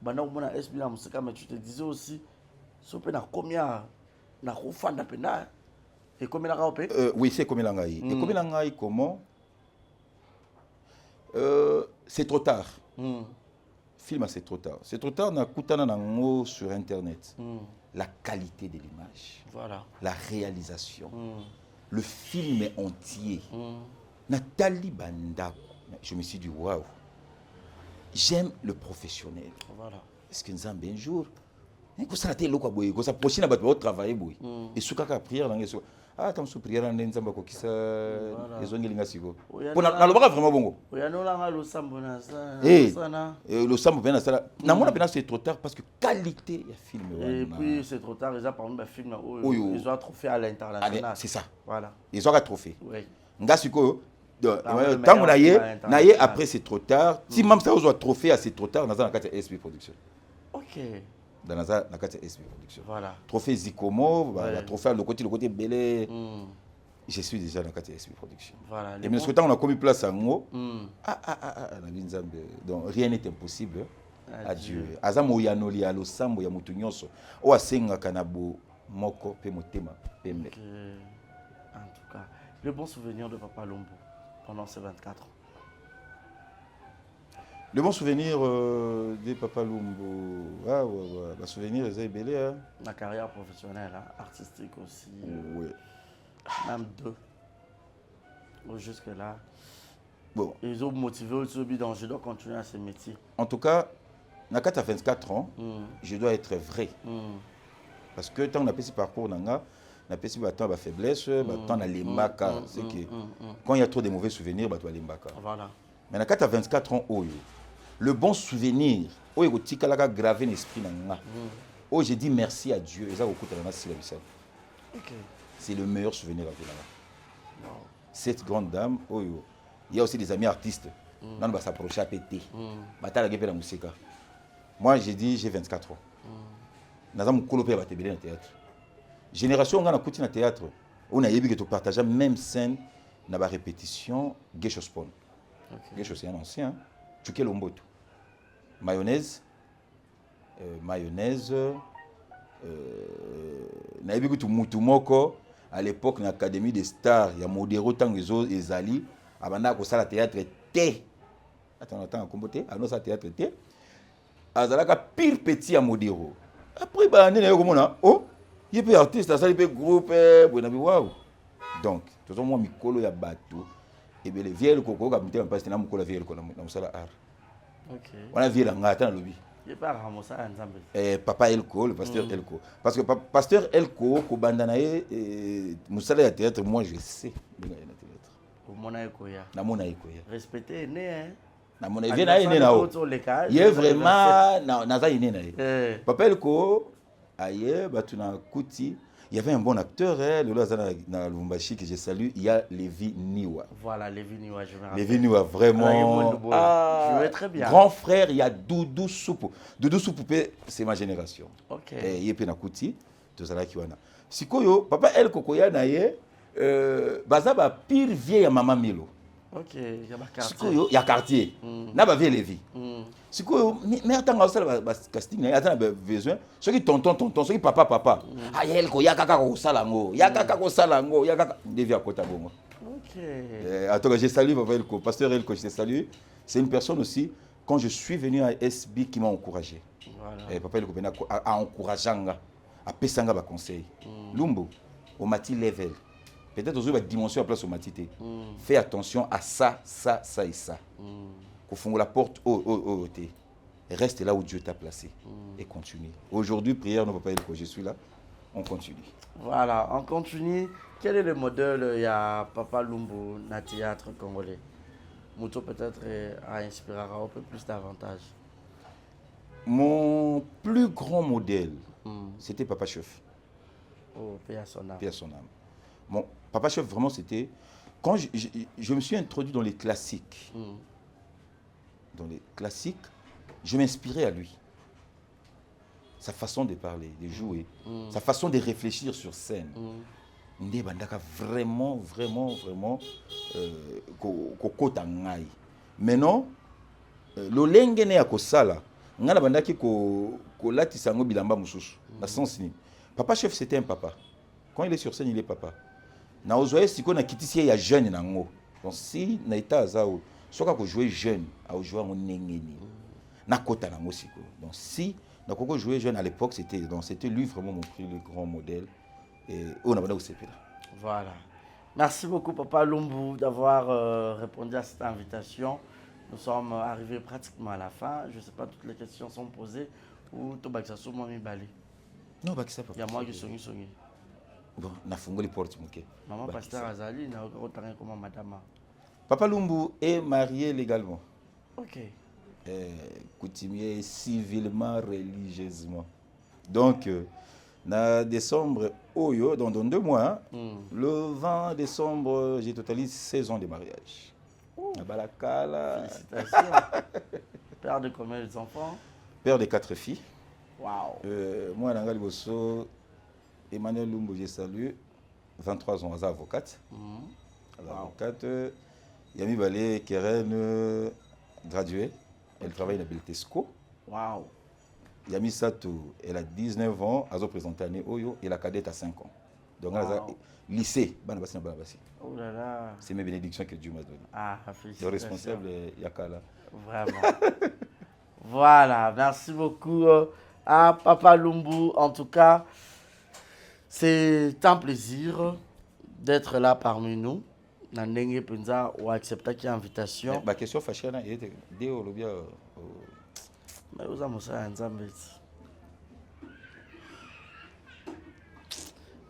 maintenant on a SB la musique, mais tu te disais aussi, si on peut combien na fan d'apena et combien la rapé? Oui, c'est combien la et combien la comment? C'est trop tard. Film c'est trop tard. C'est trop tard. On a écouté sur internet la qualité de l'image, voilà, la réalisation. Le film entier. Nathalie Bandako. Je me suis dit, waouh, j'aime le professionnel. Voilà. Est-ce que nous avons un jour, ça a été le cas, ça prochaine à travailler. Et ce cas prière, ah, tant que prière, on est en train de ça. Les ongues lingasiko. Pour na le vraiment bon. Oui, on a le sambo na ça. Le sambo bien ça. Na mon appel c'est trop tard parce que qualité il film. Et puis c'est trop tard, ils ont par exemple film ils ont un trophée à l'international. C'est ça. Voilà. Ils ont un trophée. Oui. Ngasiko tant on a après c'est trop tard. Si même ça ont un trophée à c'est trop tard dans la carte SB Production. OK. Dans la carte SB Production. Voilà. Trophée Zikomo, le trophée le côté belé. Je suis déjà dans la SB Production. Voilà. Et mais ce temps on a commis place à Ngo. Donc rien n'est impossible. Adieu. Azamo yanoli alo sambo ya mutu nyonso. O asenga kanabo moko pe motema pembe. En tout cas, le bon souvenir de Papa Lumbu pendant ces 24 ans. Le bon souvenir de Papa Lumbu, le souvenir est belé. Hein? La carrière professionnelle, hein? Artistique aussi. Oui. Même deux. Jusque-là. Bon. Ils ont motivé aussi, donc je dois continuer à ce métier. En tout cas, à 24 ans, je dois être vrai. Parce que tant qu'on a fait ce parcours, on a fait ce faiblesse, on a les makas. Quand il y a trop de mauvais souvenirs, on a les makas. Voilà. Mais à 24 ans, le bon souvenir, il y a gravé l'esprit. J'ai dit merci à Dieu. C'est le meilleur souvenir à vie. Cette grande dame, il y a aussi des amis artistes. On va s'approcher à péter. Moi, j'ai dit, j'ai 24 ans. Nous avons colopé à théâtre. Génération, on a écouté dans le théâtre. On a eu que tu partages même scène dans la répétition Gesho Spawn. Gesho, c'est un ancien. Tu quel omboto. Mayonnaise. Na eu que tu mutumoko à l'époque dans l'Académie des Stars, il y a Modero Tanguezo et Zali. Abanda ko sala théâtre T. Attends, comboté. Alors ça théâtre T. Azalaka pire petit à Modero. Après bah on est comme on il peut artiste ça il peut groupe waouh. Donc tout le monde mikolo ya bateau et bien les vieilles coco comme tu pas na mukolo vieille ko na sala art. OK. On a vieille ngata na lobby. Il pas ramosa ensemble. Papa Elko, le pasteur Elko. Parce que pasteur Elko ko bandana musala ya théâtre moi je sais. Respecter né hein. Il est vraiment naza iné na. Papa Elko aye batuna kuti. Il y avait un bon acteur le Lazana na Lubumbashi que je salue, il y a Lévi Niwa. Voilà, Lévi Niwa, je me rappelle. Lévi Niwa vraiment je vais très bien. Grand frère, il y a Doudou Soupou. Doudou Soupou c'est ma génération. OK. Et il na kuti to zala kiwana. Sikoyo papa Elko koya na ye bazaba pire vieille maman Milo. OK, il y a quartier. Sikoyo ya quartier. Na ba vieille Lévi. Sikoyo mais attends ça ba casting na attends besoin ceux qui tonton ceux qui papa. Elko ya kaka ko salango. Ya kaka ko salango, ya kaka devia kota bongo. OK. Attends, je salue papa Elko, pasteur Elko, je te salue. C'est une personne aussi quand je suis venu à SB qui m'a encouragé. Voilà. Papa Elko a encouragé a pesanga ba conseil. Lumbu au mati level. Peut-être aux autres dimension à place au matité. Fais attention à ça et ça. Qu'au fond la porte reste là où Dieu t'a placé et continue. Aujourd'hui, prière, non, papa Elko, je suis là. On continue. Voilà, on continue. Quel est le modèle il y a Papa Lumbu dans le théâtre congolais? Mouto peut-être a inspiré un peu plus davantage. Mon plus grand modèle, c'était Papa Chef. Oh, paix à son âme. Paix à son âme. Mon Papa Chef, vraiment, c'était... Quand je me suis introduit dans les classiques, je m'inspirais à lui. Sa façon de parler, de jouer, sa façon de réfléchir sur scène. Vraiment, kokota ngai. Maintenant, lolenge ne ya kosala, ngana bandaki ko latisa ngo bilamba mususu. Na sens ni. Papa Chef c'était un papa. Quand il est sur scène, il est papa. Na ozoye siko na kitisi ya jeune nango. Donc si na ita azao, soka ko jouer jeune, a jouer ngo nengeni. Na kota nango siko. Donc si na koko jouer jeune à l'époque, c'était lui vraiment mon plus grand modèle. Et on a pas aussi là. Voilà. Merci beaucoup Papa Lumbu d'avoir répondu à cette invitation. Nous sommes arrivés pratiquement à la fin. Je ne sais pas, toutes les questions sont posées. Ou tout bakisa so mami bali. Non, bakisa pas. Il y a moi qui songi. Bon, na fungo les portes muké. Maman pasteur Azali na autant comme madame. Papa Lumbu est marié légalement. OK. Coutumier civilement, religieusement. Donc en décembre, dans 2 mois, le 20 décembre, j'ai totalisé 16 ans de mariage. Balakala. Félicitations. Père de combien d'enfants? Père de 4 filles. Wow. Moi, Nangali Bosso, Emmanuel Lumbu, je salue. 23 ans, elle est avocate. Elle est avocate. Yami Balé, Keren, graduée. Elle travaille à Beltesco. Waouh. Yami Sato, elle a 19 ans, elle a présenté à Oyo et la cadette a 5 ans. Donc, elle a lycée. Oh là là. C'est mes bénédictions que Dieu m'a données. Ah, le responsable est Yakala. Vraiment. Voilà, merci beaucoup à Papa Lumbu. En tout cas, c'est un plaisir d'être là parmi nous. Nandenge Penza ou accepter qui invitation. Ma question fâchée, c'est mais vous avez ça en Zambie.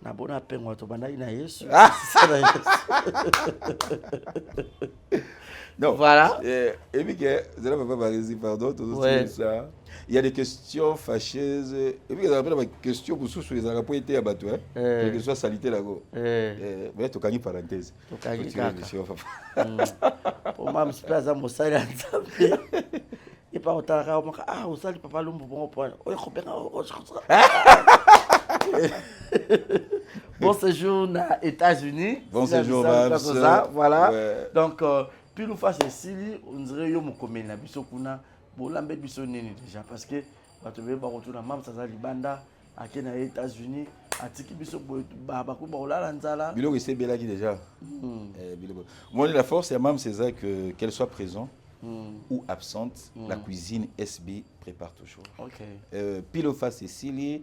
Na bona pengwa to banda ina Yesu. Non, voilà. Et puis pardon, ça. Il y a des questions fâcheuses. Et puis il y a des questions pour sous les arabes été abattus. Quelque chose salité là-haut. Mais tu as une parenthèse. Pour moi, je suis à Moussali en Zambie. Et pas autant ah au sali Papa Lumbu bon point. Bon séjour aux États-Unis. Bon séjour ça, voilà. Donc puis nous face Cécile, on dirait yo mokomeli na biso kuna bolambe biso nini déjà parce que bato be ba retourna mam ça libanda akena aux États-Unis atiki biso ba ko ba olala nzala. Biloko c'est bela qui déjà. Moi la force c'est même c'est ça que qu'elle soit présente. Ou absente, la cuisine SB prépare toujours. Pile face Cécile,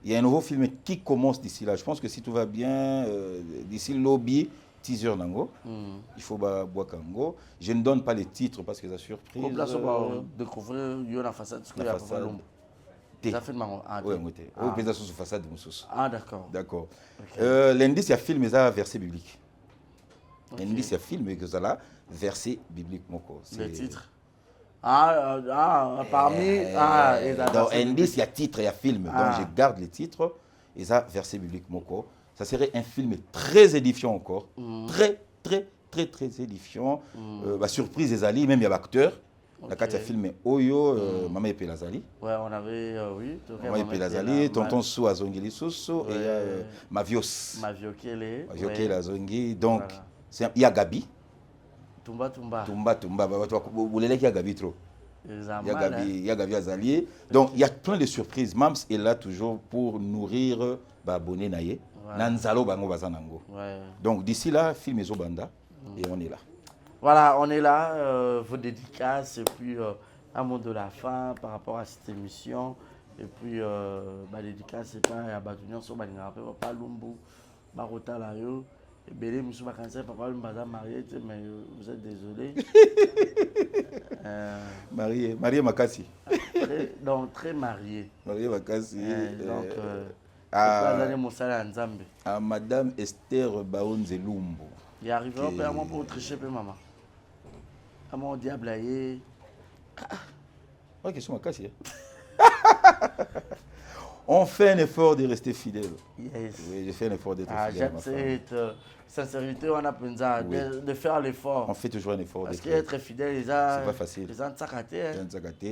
il y a un nouveau film qui commence d'ici là. Je pense que si tout va bien, d'ici le lobby, teaser nango, il faut boire kango. Je ne donne pas les titres parce que c'est surprise. Comme là, on va découvrir la façade. La façade. Ça fait de marron. Oui, on peut sur façade de Moussous. Ah, d'accord. D'accord. L'indice, il y a film, ça verset biblique. L'indice, il y a film, que ça là. Verset biblique moko. Le titre. Parmi. Dans indice, il y a titre, il y a film. Donc je garde les titres. Et ça, verset biblique moko. Ça serait un film très édifiant encore. Très édifiant. Surprise des alliés, même il y a l'acteur. La carte a filmé Oyo, Maman Epé Lazali. Ouais, on avait, oui. Maman Epé Lazali, Tonton Sou Azongili Sousso et Mavios. Maviokele. Maviokele Azongi. Donc, il y a Gabi. Tumba. Vous l'avez dit, Gabi trop. Il y a Gabi Azali. Donc, il y a plein de surprises. Mams est là toujours pour nourrir Babone Naye. Nanzalo Bango Bazanango. Donc, d'ici là, film Ezobanda. Et on est là. Voilà, on est là. Vos dédicaces et puis un mot de la fin par rapport à cette émission. Et puis, dédicace, c'est pas à Batunion sur Papa Lumbu, Barota Layo. Et Bélé, M. Bakanse, Papa Lumbu, marié, mais vous êtes désolé. Marié Makassi. Donc, très marié. Marié Makassi. Donc, à Madame Esther Baonze Lumbu. Il arrive au père pour tricher, maman. À mon diable, ok, c'est Makassi. On fait un effort de rester fidèle. Yes. Oui, j'ai fait un effort d'être fidèle. Cette sincérité, on a besoin de faire l'effort. On fait toujours un effort. Parce qu'être fidèle, c'est pas facile.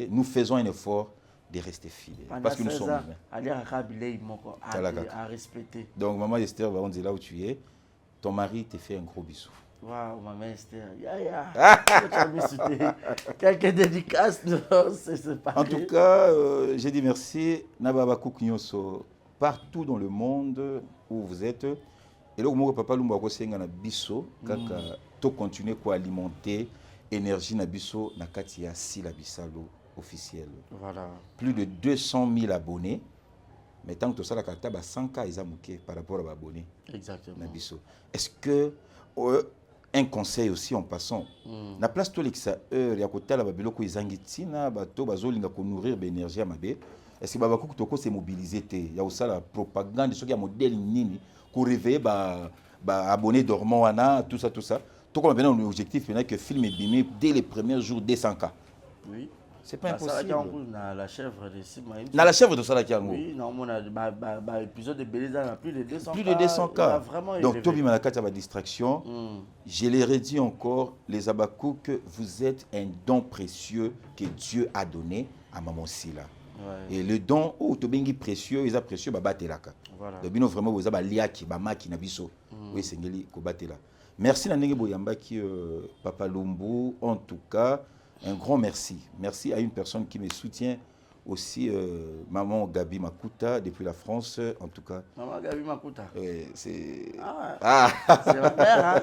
Nous faisons un effort de rester fidèle. Parce que nous sommes humains. À respecter. Donc, maman Esther, on dit là où tu es, ton mari te fait un gros bisou. Waouh, maman Esther. Quelques dédicaces, c'est pas. En tout cas, j'ai dit merci. Nababa Kouknyoso, partout dans le monde où vous êtes. Et là, mon papa Lumbu Akosenga na biso, kaka to continuer à alimenter énergie na biso na katia Sila Bisalo officiel. Voilà. Plus de 200 000 abonnés. Mais tant que tout ça, la carte a 100 cas par rapport à abonnés. Exactement. Na biso. Est-ce que un conseil aussi en passant, na place tout l'exa heure ya kota la babilo ko izangitina bato bazolinga ko nourrir l'énergie à mabe. Est-ce que babako toko se mobiliser té ya osala propagande ce qui a modèle nini ko réveiller abonnés dormant wana tout ça tout comme bien un objectif que film est bimé dès les premiers jours 200 cas. Oui. C'est pas impossible. La chèvre de Simaïm. La chèvre de Salakiango. Oui, non, on a épisode de Beleza, plus de 200 plus de 200 cas. Donc, Tobi Malakata a distraction. Je l'ai redit encore, les Abakou, que vous êtes un don précieux que Dieu a donné à Maman Sila. Et le don, Tobengi précieux, ils ont précieux, Baba Telaka. Le bino vraiment, vous avez liaki, Bamaki, Nabiso. Oui, Sengeli Kobatela. Merci Nanenge Boyambaki, Papa Lumbu. En tout cas, un grand merci. Merci à une personne qui me soutient aussi, Maman Gabi Makuta, depuis la France, en tout cas. Maman Gabi Makuta. C'est... C'est ma mère, hein?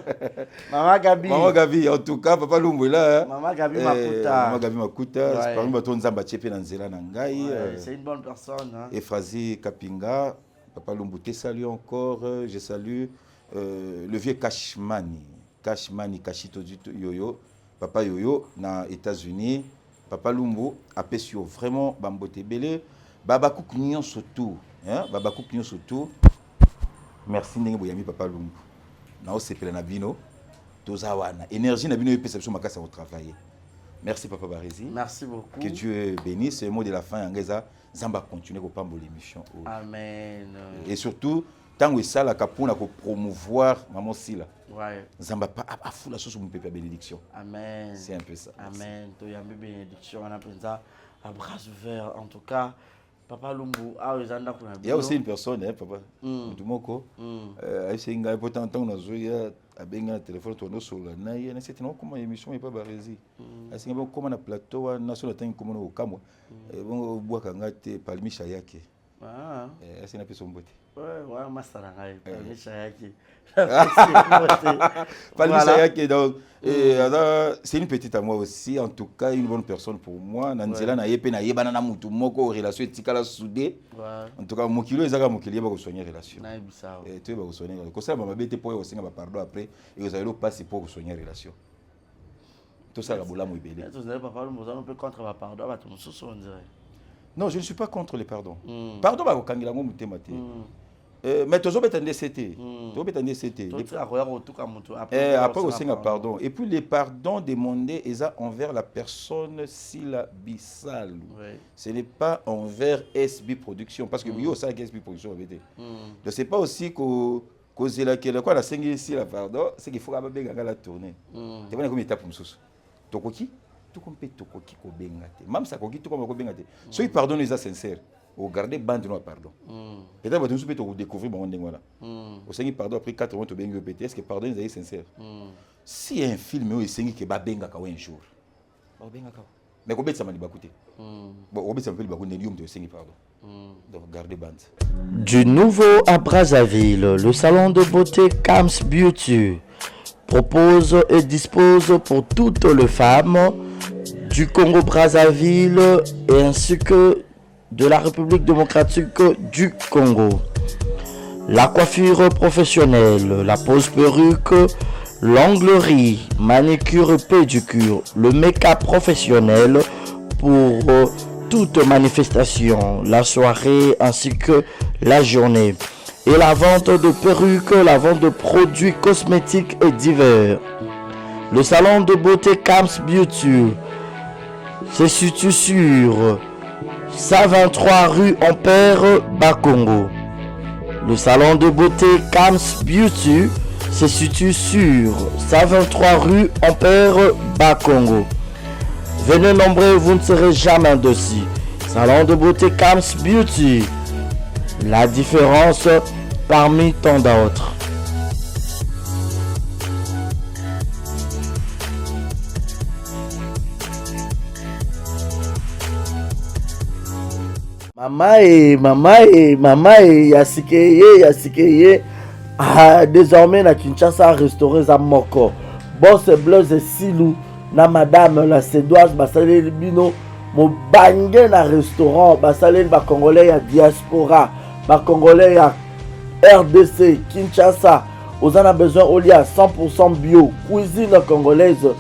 Maman Gabi. Maman Gabi, en tout cas, Papa Lumbu est là. Hein? Maman Gabi Makuta. Maman Gabi Makuta, c'est parmi les Nzamba Tchepe Nanzela Nangai. C'est une bonne personne. Hein? Efrazi Kapinga, Papa Lumbu te salue encore. Je salue le vieux Kashmani, Kashito Yoyo, Papa Yoyo, dans les États-Unis. Papa Lumbu a péché vraiment Bambote Belé. Babakou Knyon surtout. Babakou Knyon surtout. Merci Ndenge Boyami Papa Lumbu. Na osepela na bino. Tozawana. Énergie na bino et perception makasa au travail. Merci Papa Barézi. Merci beaucoup. Que Dieu bénisse. C'est le mot de la fin. Angeza, Zamba continue à pambo l'émission. Amen. Et surtout, tant que ça, la capone pour promouvoir Maman Sila. Ouais. Zamba pas à fou la chose pour mon pépé bénédiction. Amen. C'est un peu ça. Amen. Toyambi bénédiction. On appelle ça à bras ouverts. En tout cas, Papa Lumbu, il y a aussi une personne, hein, Papa. Dumoko. C'est un gars qui a un téléphone sur la naïe. C'est un comment l'émission n'est pas barésie. C'est un comment un plateau national comme au Camou. On boit quand on Palmi Chayake. C'est une personne beauté. Ouais, Masarangai, Palmi Chayake. Palmi Chayake, donc, c'est une petite à moi aussi, en tout cas, une bonne personne pour moi. Nanzela na yepe na yeba na mutu moko relation etikala soudé. En tout cas, mokilo ezaka mokili ba ko soigner relation. Na ibisa. Tu ba ko soigner. Ko ça ba mabete po yo singa ba pardon après et vous allez le passer pour soigner relation. Tout ça la bola mo ibele. Vous n'avez pas parlé on peut contre ba pardon ba tout soso on dirait. Non, je ne suis pas contre les pardons. Pardon ba ko kangila ngo mutema te. Mais toujours BTNDCT. Toujours BTNDCT. Après aussi un pardon. Et puis les pardons demandés envers la personne Sila Bissal. Ce n'est pas envers SB Production. Parce que oui, au sein de SB Production, je ne sais pas aussi que la ici la pardon, c'est qu'il faut la tourner. Tu vois comme étape pour nous. Tokoki, tout comme Tokoki ko bengate. Même ça Tokoki tout comme ko bengate. Ceux qui pardonnent les sincères. Au garder bande noire pardon. Et là, vous pouvez découvrir mon voilà. Au Seigneur pardon après 4 mois, tu bien répéter. Est-ce que pardon est sincère? Si y a un film où il Seigneur qui va benga kawa un jour, mais combien ça m'a dit écouter? Bon, combien ça m'a dit écouter? Nélium de Seigneur pardon. Donc gardez bande. Du nouveau à Brazzaville, le salon de beauté Kams Beauty propose et dispose pour toutes les femmes du Congo-Brazzaville et ainsi que de la République démocratique du Congo. La coiffure professionnelle, la pose perruque, l'onglerie, manicure et pédicure, le make-up professionnel pour toute manifestation, la soirée ainsi que la journée. Et la vente de perruques, la vente de produits cosmétiques et divers. Le salon de beauté Kams Beauty se situe sur 123 rue Ampère, Bakongo. Le salon de beauté Kams Beauty se situe sur 123 rue Ampère, Bakongo. Venez nombreux, vous ne serez jamais dessus. Salon de beauté Kams Beauty. La différence parmi tant d'autres. Mama yasikeye désormais na Kinshasa restauré za moko boss Blaise Silou na madame la Sédoise basaleli bino mobange na restaurant basaleli ba congolais ya diaspora ba congolais ya RDC Kinshasa ozana besoin olia 100% bio cuisine congolaise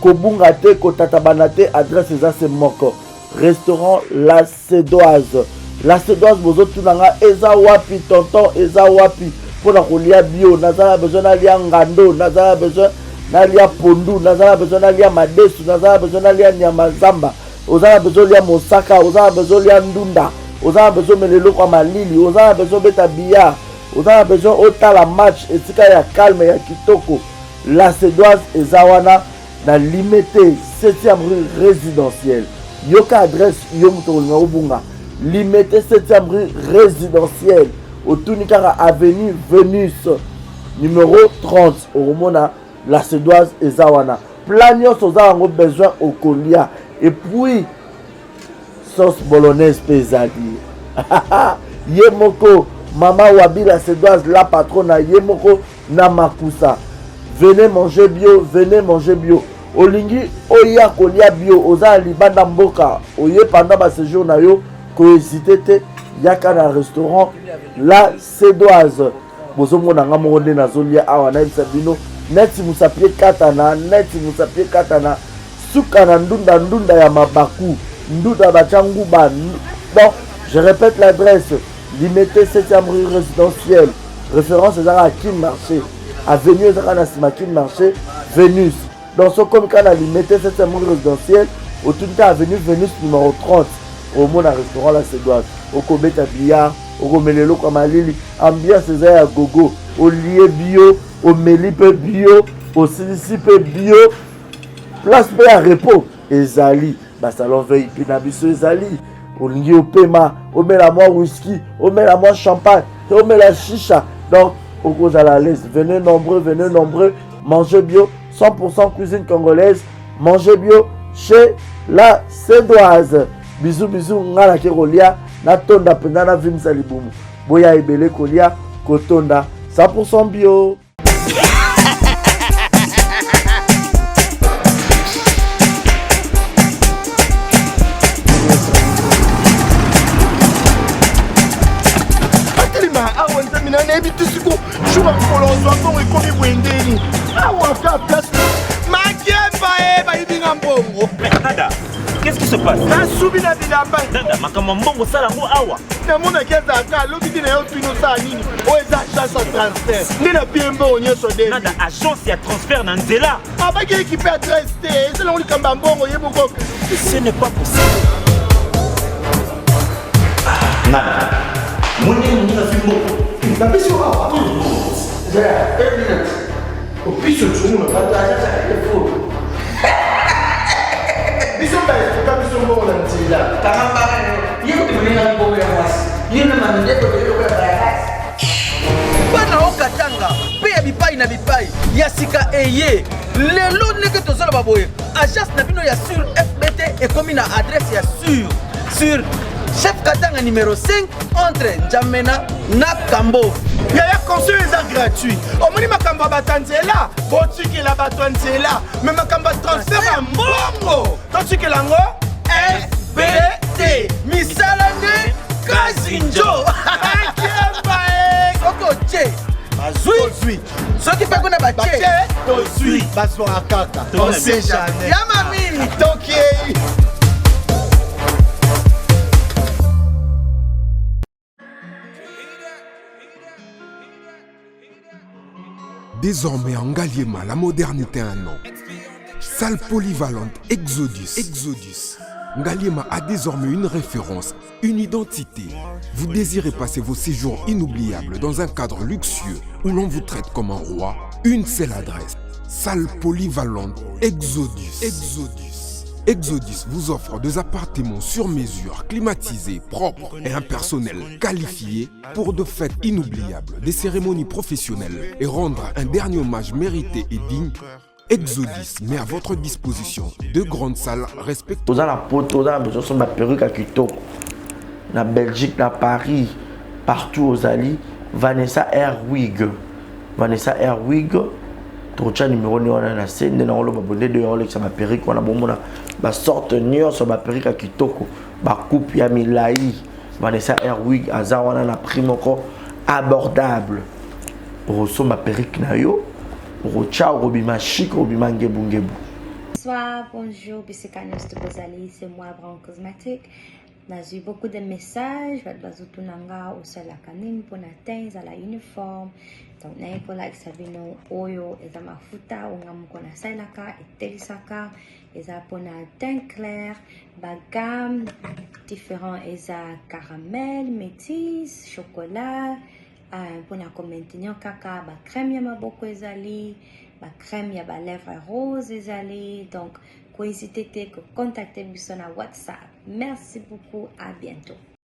kobunga te kotatabana te adresse za se moko restaurant La Sédoise. La Sédoise bozo tunanga eza wapi tonton eza wapi pona kolia bio nazala besoin nalia ngando nazala besoin nalia pondu nazala besoin nalia madesu nazala besoin nalia nyama zamba ozala besoin lia mosaka ozala besoin lia ndunda ozala besoin melelo kwa malili ozala besoin beta bia ozala besoin otala match etika ya calme ya kitoko. La Sédoise eza wana na limité 7e rue résidentielle. Yoka adresse Yomutolinga Obunga. Limité 7e rue résidentielle. Au Tunikara Avenue Vénus. numéro 30 oromona la sédoise ezawana plan nyonso oza yango besoin okolia et puis sauce bolognaise pe ezali ye moko mama Wabi la sédoise la patronne ye moko na makusa venez manger bio olingi oya kolia bio oza libanda mboka oye pendant ba séjour na yo ko hésiter te yaka na restaurant la sédoise bozomona nga moko nde nazolia awa na bino neti musapie katana suka na ndunda ya mabaku ndunda bachanguba. Donc je répète l'adresse limité 7e rue résidentielle référence ezaka à Kin Marché avenue ezaka na sima Kin Marché Vénus. Dans ce comme quand limité 7e rue résidentielle autour de avenue Vénus numéro 30 au monde restaurant la sédoise au kobeta billard au komelelo kwa malili ambiance eza ya gogo au lié bio au meli pe bio au silisi pe bio place pe ya repos ezali ba salon VIP na biso ezali olingi opema omela moi whisky omela moi champagne omela chicha. Donc au cause à la l'aise venez nombreux mangez bio 100% cuisine congolaise mangez bio chez la sédoise. Bisous ngala ke kolia na tonda penda na vimisa libumu boya ebele kolia kotonda 100% bio. Atelima awa nzamina na ebi tusiko shuba kolonzo mbongo ekomi bwendeni awa ka place makemba ba yibinga mbongo. Nada, qu'est-ce qui se passe? Nasubi na bilamba. Nada, makambo mbongo sala ngo awa. Na mona keza ka lobi dina yo twino sa nini? O eza chance transfert. Ndina biembo onyeso de. Nada agence ya transfert na nzela. Abaki équipe adresse te, c'est là on likamba mbongo yeboko. Ce n'est pas possible. Nada. Moni na fimbo. Na biso awa. Ja, 1 minute. O piso tsumu na pataja sa telefone. Biso ba efuka biso mbongo na nzela. Kangamba yeko timena mbongo ya mwasi. Yena mandepo yeko ya bayasi. Bana okatanga pe ya bipai na bipai ya sika eye lelo ndenge tozala baboye agence na bino ya sur FBT ekomi na adresse ya sur chef Katanga numéro 5 entre Njamena na Kambo. Yaya conseil eza gratuit. Omoni makamba batanzela, botikela bato nzela, mais makamba transfert ya mbongo. Totikela ngo FBT misala nde kazinjo. Koko che azui soki pe kuna bache tozui basora kaka. On sait jamais. Ya mami Toki. Désormais en Ngaliema, la modernité a un nom. Salle polyvalente Exodus. Ngaliema a désormais une référence, une identité. Vous désirez passer vos séjours inoubliables dans un cadre luxueux où l'on vous traite comme un roi? Une seule adresse. Salle polyvalente Exodus vous offre des appartements sur mesure, climatisés, propres et un personnel qualifié pour de fêtes inoubliables, des cérémonies professionnelles et rendre un dernier hommage mérité et digne. Exodus met à votre disposition 2 grandes salles respectueuses. Dans la poto, dans la perruque à Kitoko, na Belgique, na Paris, partout aux alliés, Vanessa Airwig. Trocha numéro on a na scène na olo babonde de olo ça ma perruque on a bomona ba sorte nion sur ma perruque à Kitoko ba coupe ya milai Vanessa Airwig azawana na prix moko abordable pour so ma perruque na yo rocha robima chic robima ngebu. Bonsoir, bonjour, Bissekanos de Bozali, c'est moi, Brown Cosmétique. J'ai eu beaucoup de messages, au Salakanim, pour à la uniforme. Donc, n'a pas like Sabino, Oyo, et Zamafuta, ou Namukona Salaka, et Telisaka, et Zapona teint clair, bagam, différents, et caramel, métis, chocolat, pour maintenir caca, crème yama beaucoup ezali, crème yaba lèvres rose ezali. Donc, n'hésitez pas à contacter sur WhatsApp. Merci beaucoup, à bientôt.